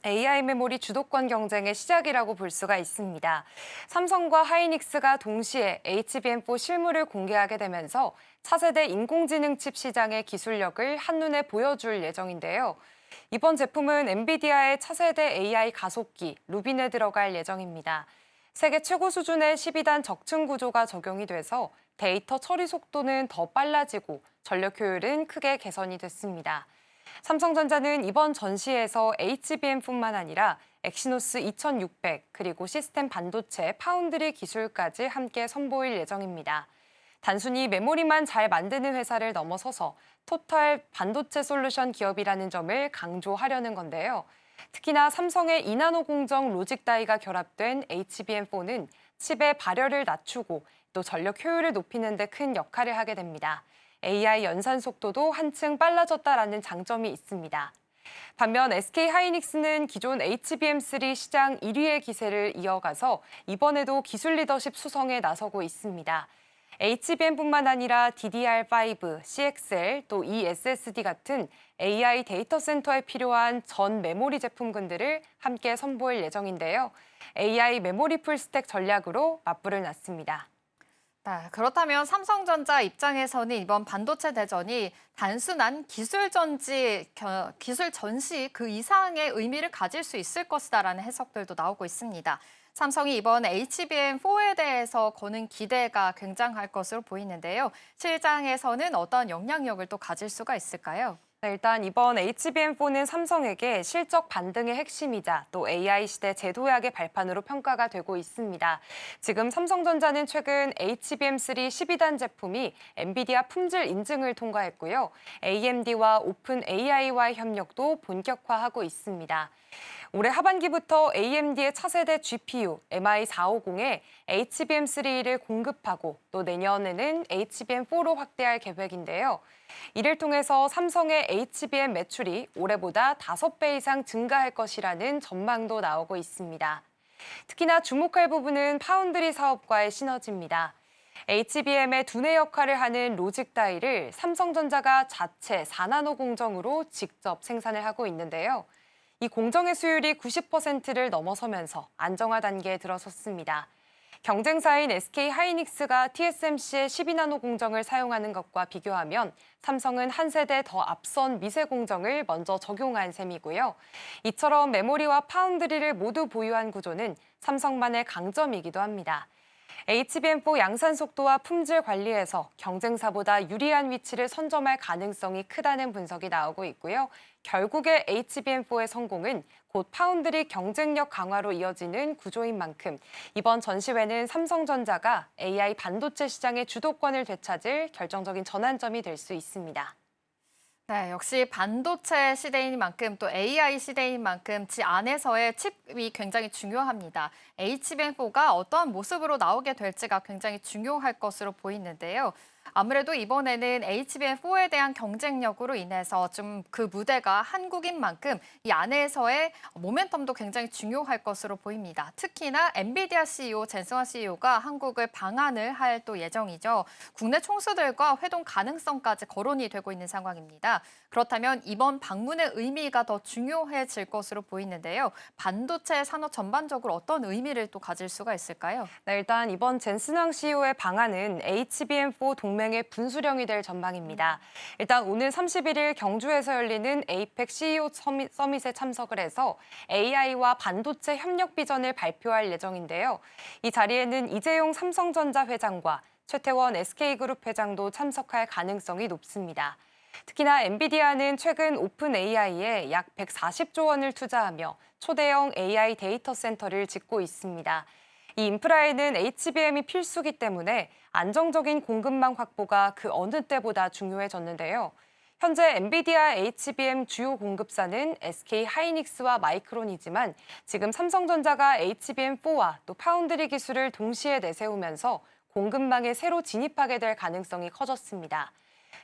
AI 메모리 주도권 경쟁의 시작이라고 볼 수가 있습니다. 삼성과 하이닉스가 동시에 HBM4 실무를 공개하게 되면서 차세대 인공지능 칩 시장의 기술력을 한눈에 보여줄 예정인데요. 이번 제품은 엔비디아의 차세대 AI 가속기 루빈에 들어갈 예정입니다. 세계 최고 수준의 12단 적층 구조가 적용이 돼서 데이터 처리 속도는 더 빨라지고 전력 효율은 크게 개선이 됐습니다. 삼성전자는 이번 전시에서 HBM뿐만 아니라 엑시노스 2600 그리고 시스템 반도체, 파운드리 기술까지 함께 선보일 예정입니다. 단순히 메모리만 잘 만드는 회사를 넘어서서 토탈 반도체 솔루션 기업이라는 점을 강조하려는 건데요. 특히나 삼성의 2나노 공정 로직 다이가 결합된 HBM4는 칩의 발열을 낮추고 또 전력 효율을 높이는 데 큰 역할을 하게 됩니다. AI 연산 속도도 한층 빨라졌다라는 장점이 있습니다. 반면 SK하이닉스는 기존 HBM3 시장 1위의 기세를 이어가서 이번에도 기술 리더십 수성에 나서고 있습니다. HBM뿐만 아니라 DDR5, CXL, 또 eSSD 같은 AI 데이터 센터에 필요한 전 메모리 제품군들을 함께 선보일 예정인데요. AI 메모리 풀스택 전략으로 맞불을 놨습니다. 네, 그렇다면 삼성전자 입장에서는 이번 반도체 대전이 단순한 기술 전시 그 이상의 의미를 가질 수 있을 것이다라는 해석들도 나오고 있습니다. 삼성이 이번 HBM4에 대해서 거는 기대가 굉장할 것으로 보이는데요. 시장에서는 어떤 영향력을 또 가질 수가 있을까요? 네, 일단 이번 HBM4는 삼성에게 실적 반등의 핵심이자 또 AI 시대 제도약의 발판으로 평가가 되고 있습니다. 지금 삼성전자는 최근 HBM3 12단 제품이 엔비디아 품질 인증을 통과했고요. AMD와 오픈 AI와의 협력도 본격화하고 있습니다. 올해 하반기부터 AMD의 차세대 GPU MI450에 HBM3를 공급하고 또 내년에는 HBM4로 확대할 계획인데요. 이를 통해서 삼성의 HBM 매출이 올해보다 5배 이상 증가할 것이라는 전망도 나오고 있습니다. 특히나 주목할 부분은 파운드리 사업과의 시너지입니다. HBM의 두뇌 역할을 하는 로직 다이를 삼성전자가 자체 4나노 공정으로 직접 생산을 하고 있는데요. 이 공정의 수율이 90%를 넘어서면서 안정화 단계에 들어섰습니다. 경쟁사인 SK하이닉스가 TSMC의 12나노 공정을 사용하는 것과 비교하면 삼성은 한 세대 더 앞선 미세 공정을 먼저 적용한 셈이고요. 이처럼 메모리와 파운드리를 모두 보유한 구조는 삼성만의 강점이기도 합니다. HBM4 양산 속도와 품질 관리에서 경쟁사보다 유리한 위치를 선점할 가능성이 크다는 분석이 나오고 있고요. 결국에 HBM4의 성공은 곧 파운드리 경쟁력 강화로 이어지는 구조인 만큼 이번 전시회는 삼성전자가 AI 반도체 시장의 주도권을 되찾을 결정적인 전환점이 될 수 있습니다. 네, 역시 반도체 시대인 만큼 또 AI 시대인 만큼 지 안에서의 칩이 굉장히 중요합니다. HBM4가 어떠한 모습으로 나오게 될지가 굉장히 중요할 것으로 보이는데요. 아무래도 이번에는 HBM4에 대한 경쟁력으로 인해서 좀 그 무대가 한국인 만큼 이 안에서의 모멘텀도 굉장히 중요할 것으로 보입니다. 특히나 엔비디아 CEO 젠슨화 CEO가 한국을 방한을 할 또 예정이죠. 국내 총수들과 회동 가능성까지 거론이 되고 있는 상황입니다. 그렇다면 이번 방문의 의미가 더 중요해질 것으로 보이는데요. 반도체 산업 전반적으로 어떤 의미를 또 가질 수가 있을까요? 네, 일단 이번 젠슨왕 CEO의 방안은 HBM4 동맹의 분수령이 될 전망입니다. 일단 오늘 31일 경주에서 열리는 에이펙 CEO 서밋에 참석을 해서 AI와 반도체 협력 비전을 발표할 예정인데요. 이 자리에는 이재용 삼성전자 회장과 최태원 SK그룹 회장도 참석할 가능성이 높습니다. 특히나 엔비디아는 최근 오픈 AI에 약 140조 원을 투자하며 초대형 AI 데이터 센터를 짓고 있습니다. 이 인프라에는 HBM이 필수기 때문에 안정적인 공급망 확보가 그 어느 때보다 중요해졌는데요. 현재 엔비디아 HBM 주요 공급사는 SK 하이닉스와 마이크론이지만 지금 삼성전자가 HBM4와 또 파운드리 기술을 동시에 내세우면서 공급망에 새로 진입하게 될 가능성이 커졌습니다.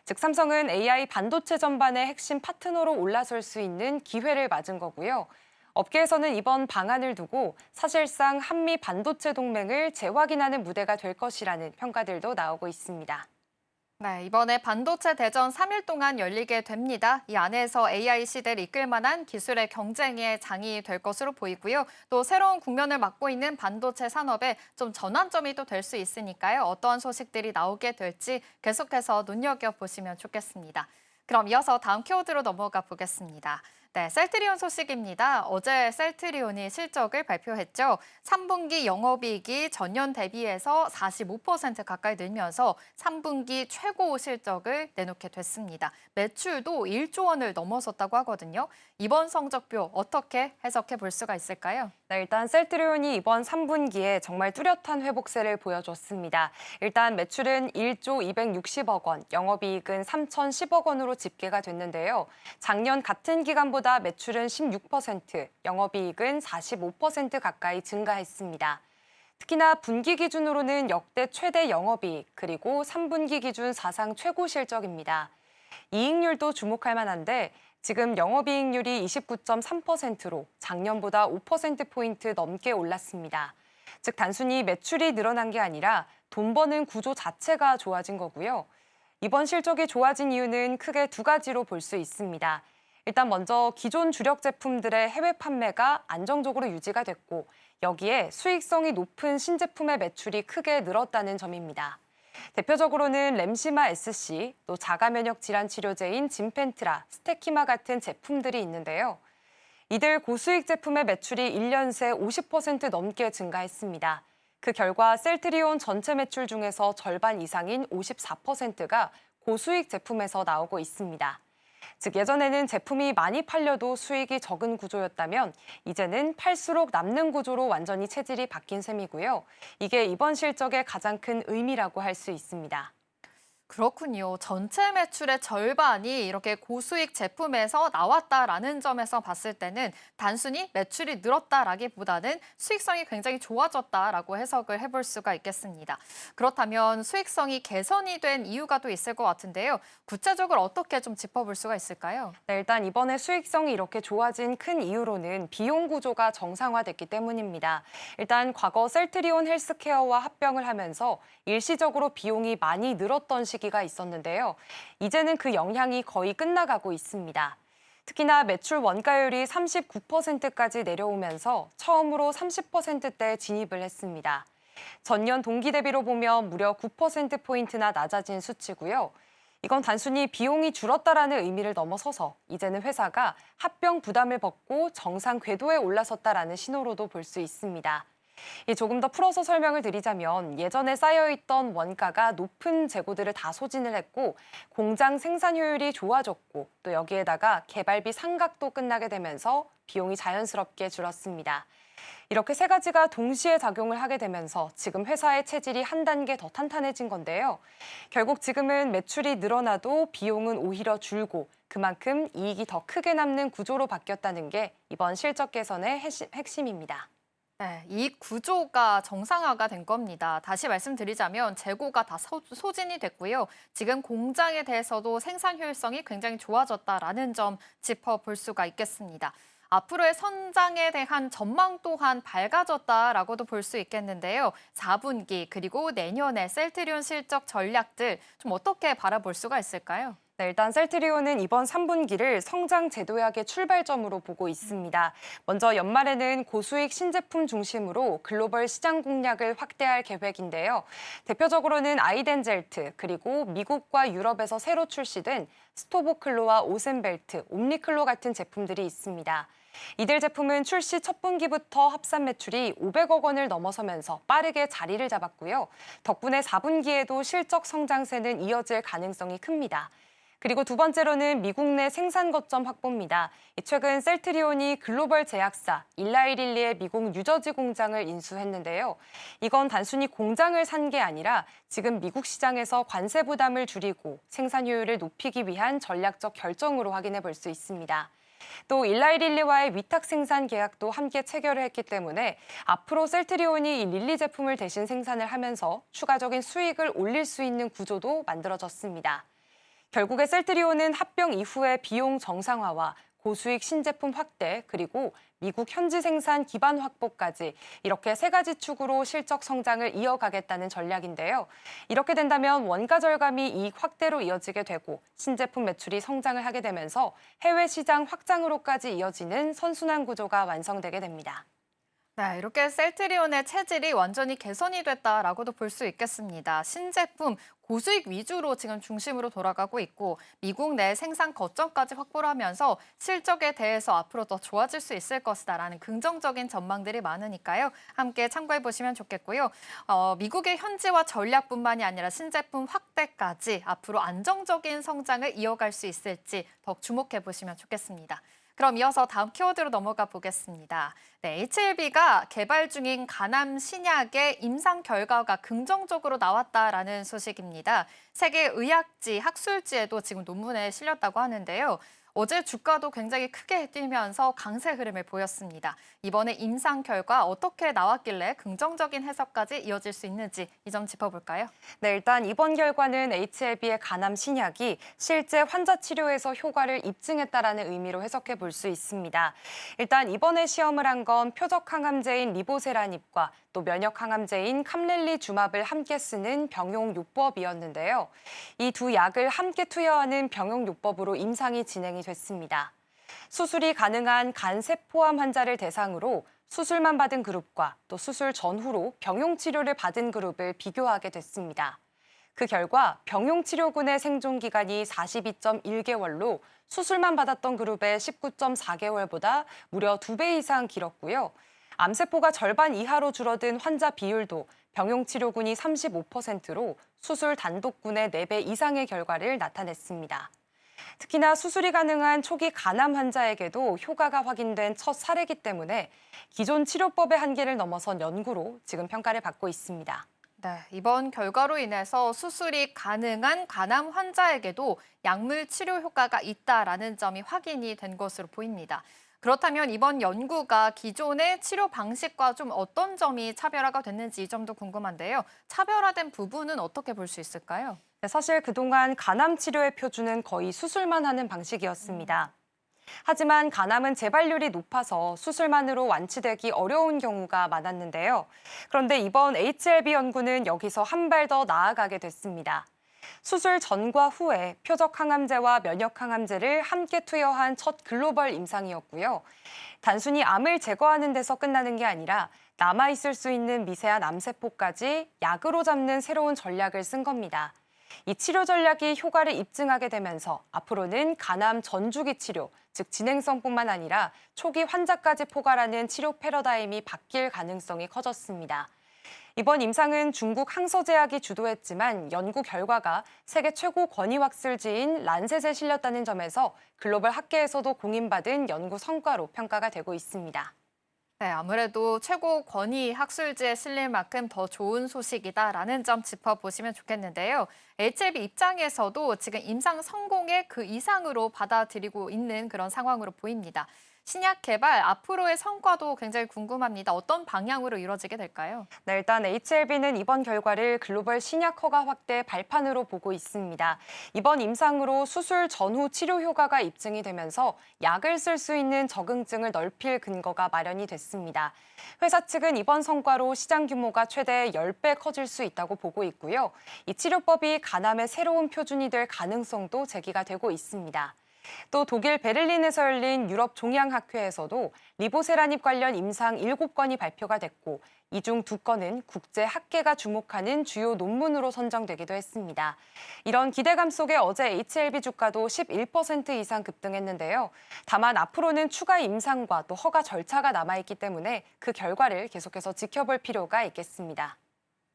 즉 삼성은 AI 반도체 전반의 핵심 파트너로 올라설 수 있는 기회를 맞은 거고요. 업계에서는 이번 방안을 두고 사실상 한미 반도체 동맹을 재확인하는 무대가 될 것이라는 평가들도 나오고 있습니다. 네, 이번에 반도체 대전 3일 동안 열리게 됩니다. 이 안에서 AI 시대를 이끌 만한 기술의 경쟁의 장이 될 것으로 보이고요. 또 새로운 국면을 맞고 있는 반도체 산업에 좀 전환점이 또 될 수 있으니까요. 어떠한 소식들이 나오게 될지 계속해서 눈여겨보시면 좋겠습니다. 그럼 이어서 다음 키워드로 넘어가 보겠습니다. 네, 셀트리온 소식입니다. 어제 셀트리온이 실적을 발표했죠. 3분기 영업이익이 전년 대비해서 45% 가까이 늘면서 3분기 최고 실적을 내놓게 됐습니다. 매출도 1조 원을 넘어섰다고 하거든요. 이번 성적표 어떻게 해석해 볼 수가 있을까요? 네, 일단 셀트리온이 이번 3분기에 정말 뚜렷한 회복세를 보여줬습니다. 일단 매출은 1조 260억 원, 영업이익은 3,010억 원으로 집계가 됐는데요. 작년 같은 기간보다 매출은 16%, 영업이익은 45% 가까이 증가했습니다. 특히나 분기 기준으로는 역대 최대 영업이익, 그리고 3분기 기준 사상 최고 실적입니다. 이익률도 주목할 만한데 지금 영업이익률이 29.3%로 작년보다 5%포인트 넘게 올랐습니다. 즉 단순히 매출이 늘어난 게 아니라 돈 버는 구조 자체가 좋아진 거고요. 이번 실적이 좋아진 이유는 크게 두 가지로 볼 수 있습니다. 일단 먼저 기존 주력 제품들의 해외 판매가 안정적으로 유지가 됐고 여기에 수익성이 높은 신제품의 매출이 크게 늘었다는 점입니다. 대표적으로는 램시마 SC, 또 자가면역 질환 치료제인 진펜트라, 스테키마 같은 제품들이 있는데요. 이들 고수익 제품의 매출이 1년 새 50% 넘게 증가했습니다. 그 결과 셀트리온 전체 매출 중에서 절반 이상인 54%가 고수익 제품에서 나오고 있습니다. 즉 예전에는 제품이 많이 팔려도 수익이 적은 구조였다면 이제는 팔수록 남는 구조로 완전히 체질이 바뀐 셈이고요. 이게 이번 실적의 가장 큰 의미라고 할 수 있습니다. 그렇군요. 전체 매출의 절반이 이렇게 고수익 제품에서 나왔다라는 점에서 봤을 때는 단순히 매출이 늘었다라기보다는 수익성이 굉장히 좋아졌다라고 해석을 해볼 수가 있겠습니다. 그렇다면 수익성이 개선이 된 이유가 또 있을 것 같은데요. 구체적으로 어떻게 좀 짚어볼 수가 있을까요? 네, 일단 이번에 수익성이 이렇게 좋아진 큰 이유로는 비용 구조가 정상화됐기 때문입니다. 일단 과거 셀트리온 헬스케어와 합병을 하면서 일시적으로 비용이 많이 늘었던 시기가 있었는데요. 이제는 그 영향이 거의 끝나가고 있습니다. 특히나 매출 원가율이 39%까지 내려오면서 처음으로 30%대에 진입을 했습니다. 전년 동기 대비로 보면 무려 9%포인트나 낮아진 수치고요. 이건 단순히 비용이 줄었다라는 의미를 넘어서서 이제는 회사가 합병 부담을 벗고 정상 궤도에 올라섰다라는 신호로도 볼 수 있습니다. 조금 더 풀어서 설명을 드리자면 예전에 쌓여있던 원가가 높은 재고들을 다 소진을 했고 공장 생산 효율이 좋아졌고 또 여기에다가 개발비 상각도 끝나게 되면서 비용이 자연스럽게 줄었습니다. 이렇게 세 가지가 동시에 작용을 하게 되면서 지금 회사의 체질이 한 단계 더 탄탄해진 건데요. 결국 지금은 매출이 늘어나도 비용은 오히려 줄고 그만큼 이익이 더 크게 남는 구조로 바뀌었다는 게 이번 실적 개선의 핵심입니다. 네, 이 구조가 정상화가 된 겁니다. 다시 말씀드리자면 재고가 다 소진이 됐고요. 지금 공장에 대해서도 생산 효율성이 굉장히 좋아졌다라는 점 짚어볼 수가 있겠습니다. 앞으로의 선장에 대한 전망 또한 밝아졌다라고도 볼 수 있겠는데요. 4분기 그리고 내년에 셀트리온 실적 전략들 좀 어떻게 바라볼 수가 있을까요? 네, 일단 셀트리온은 이번 3분기를 성장 재도약의 출발점으로 보고 있습니다. 먼저 연말에는 고수익 신제품 중심으로 글로벌 시장 공략을 확대할 계획인데요. 대표적으로는 아이덴젤트 그리고 미국과 유럽에서 새로 출시된 스토보클로와 오센벨트, 옴니클로 같은 제품들이 있습니다. 이들 제품은 출시 첫 분기부터 합산 매출이 500억 원을 넘어서면서 빠르게 자리를 잡았고요. 덕분에 4분기에도 실적 성장세는 이어질 가능성이 큽니다. 그리고 두 번째로는 미국 내 생산 거점 확보입니다. 최근 셀트리온이 글로벌 제약사 일라이릴리의 미국 뉴저지 공장을 인수했는데요. 이건 단순히 공장을 산 게 아니라 지금 미국 시장에서 관세 부담을 줄이고 생산 효율을 높이기 위한 전략적 결정으로 확인해 볼 수 있습니다. 또 일라이릴리와의 위탁 생산 계약도 함께 체결을 했기 때문에 앞으로 셀트리온이 이 릴리 제품을 대신 생산을 하면서 추가적인 수익을 올릴 수 있는 구조도 만들어졌습니다. 결국에 셀트리온은 합병 이후의 비용 정상화와 고수익 신제품 확대 그리고 미국 현지 생산 기반 확보까지 이렇게 세 가지 축으로 실적 성장을 이어가겠다는 전략인데요. 이렇게 된다면 원가 절감이 이익 확대로 이어지게 되고 신제품 매출이 성장을 하게 되면서 해외 시장 확장으로까지 이어지는 선순환 구조가 완성되게 됩니다. 네, 이렇게 셀트리온의 체질이 완전히 개선이 됐다라고도 볼 수 있겠습니다. 신제품, 고수익 위주로 지금 중심으로 돌아가고 있고 미국 내 생산 거점까지 확보를 하면서 실적에 대해서 앞으로 더 좋아질 수 있을 것이다라는 긍정적인 전망들이 많으니까요. 함께 참고해 보시면 좋겠고요. 미국의 현지화 전략뿐만이 아니라 신제품 확대까지 앞으로 안정적인 성장을 이어갈 수 있을지 더욱 주목해 보시면 좋겠습니다. 그럼 이어서 다음 키워드로 넘어가 보겠습니다. 네, HLB가 개발 중인 간암 신약의 임상 결과가 긍정적으로 나왔다라는 소식입니다. 세계 의학지, 학술지에도 지금 논문에 실렸다고 하는데요. 어제 주가도 굉장히 크게 뛰면서 강세 흐름을 보였습니다. 이번에 임상 결과 어떻게 나왔길래 긍정적인 해석까지 이어질 수 있는지 이 점 짚어볼까요? 네, 일단 이번 결과는 HLB의 간암 신약이 실제 환자 치료에서 효과를 입증했다라는 의미로 해석해 볼 수 있습니다. 일단 이번에 시험을 한 건 표적 항암제인 리보세라닙과 또 면역 항암제인 캄렐리주맙을 함께 쓰는 병용요법이었는데요. 이 두 약을 함께 투여하는 병용요법으로 임상이 진행이 됐습니다. 수술이 가능한 간세포암 환자를 대상으로 수술만 받은 그룹과 또 수술 전후로 병용 치료를 받은 그룹을 비교하게 됐습니다. 그 결과 병용 치료군의 생존 기간이 42.1개월로 수술만 받았던 그룹의 19.4개월보다 무려 2배 이상 길었고요. 암세포가 절반 이하로 줄어든 환자 비율도 병용 치료군이 35%로 수술 단독군의 4배 이상의 결과를 나타냈습니다. 특히나 수술이 가능한 초기 간암 환자에게도 효과가 확인된 첫 사례이기 때문에 기존 치료법의 한계를 넘어선 연구로 지금 평가를 받고 있습니다. 네, 이번 결과로 인해서 수술이 가능한 간암 환자에게도 약물 치료 효과가 있다라는 점이 확인이 된 것으로 보입니다. 그렇다면 이번 연구가 기존의 치료 방식과 좀 어떤 점이 차별화가 됐는지 이 점도 궁금한데요. 차별화된 부분은 어떻게 볼 수 있을까요? 네, 사실 그동안 간암 치료의 표준은 거의 수술만 하는 방식이었습니다. 하지만 간암은 재발률이 높아서 수술만으로 완치되기 어려운 경우가 많았는데요. 그런데 이번 HLB 연구는 여기서 한 발 더 나아가게 됐습니다. 수술 전과 후에 표적 항암제와 면역 항암제를 함께 투여한 첫 글로벌 임상이었고요. 단순히 암을 제거하는 데서 끝나는 게 아니라 남아있을 수 있는 미세한 암세포까지 약으로 잡는 새로운 전략을 쓴 겁니다. 이 치료 전략이 효과를 입증하게 되면서 앞으로는 간암 전주기 치료, 즉 진행성뿐만 아니라 초기 환자까지 포괄하는 치료 패러다임이 바뀔 가능성이 커졌습니다. 이번 임상은 중국 항서제약이 주도했지만 연구 결과가 세계 최고 권위학술지인 란셋에 실렸다는 점에서 글로벌 학계에서도 공인받은 연구 성과로 평가가 되고 있습니다. 네, 아무래도 최고 권위 학술지에 실릴 만큼 더 좋은 소식이다라는 점 짚어보시면 좋겠는데요. HLB 입장에서도 지금 임상 성공의 그 이상으로 받아들이고 있는 그런 상황으로 보입니다. 신약 개발 앞으로의 성과도 굉장히 궁금합니다. 어떤 방향으로 이루어지게 될까요? 네, 일단 HLB는 이번 결과를 글로벌 신약 허가 확대 발판으로 보고 있습니다. 이번 임상으로 수술 전후 치료 효과가 입증이 되면서 약을 쓸 수 있는 적응증을 넓힐 근거가 마련이 됐습니다. 회사 측은 이번 성과로 시장 규모가 최대 10배 커질 수 있다고 보고 있고요. 이 치료법이 간암의 새로운 표준이 될 가능성도 제기가 되고 있습니다. 또 독일 베를린에서 열린 유럽 종양학회에서도 리보세라닙 관련 임상 7건이 발표가 됐고 이 중 2건은 국제 학계가 주목하는 주요 논문으로 선정되기도 했습니다. 이런 기대감 속에 어제 HLB 주가도 11% 이상 급등했는데요. 다만 앞으로는 추가 임상과 또 허가 절차가 남아있기 때문에 그 결과를 계속해서 지켜볼 필요가 있겠습니다.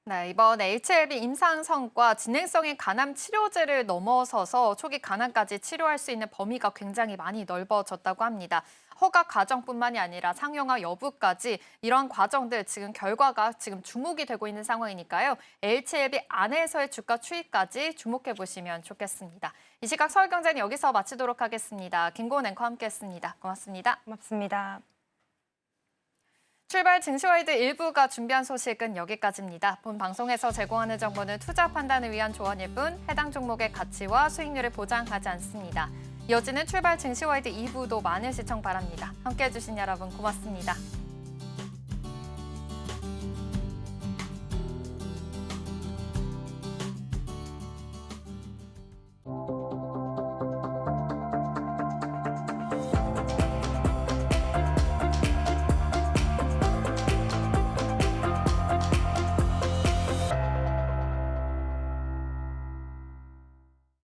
네, 이번 HLB 임상 성과 진행성의 간암 치료제를 넘어서서 초기 간암까지 치료할 수 있는 범위가 굉장히 많이 넓어졌다고 합니다. 허가 과정뿐만이 아니라 상용화 여부까지 이런 과정들 지금 결과가 지금 주목이 되고 있는 상황이니까요. HLB 안에서의 주가 추이까지 주목해 보시면 좋겠습니다. 이 시각 서울경제는 여기서 마치도록 하겠습니다. 김고은 앵커와 함께했습니다. 고맙습니다. 고맙습니다. 출발 증시와이드 1부가 준비한 소식은 여기까지입니다. 본 방송에서 제공하는 정보는 투자 판단을 위한 조언일 뿐 해당 종목의 가치와 수익률을 보장하지 않습니다. 이어지는 출발 증시와이드 2부도 많은 시청 바랍니다. 함께해 주신 여러분 고맙습니다.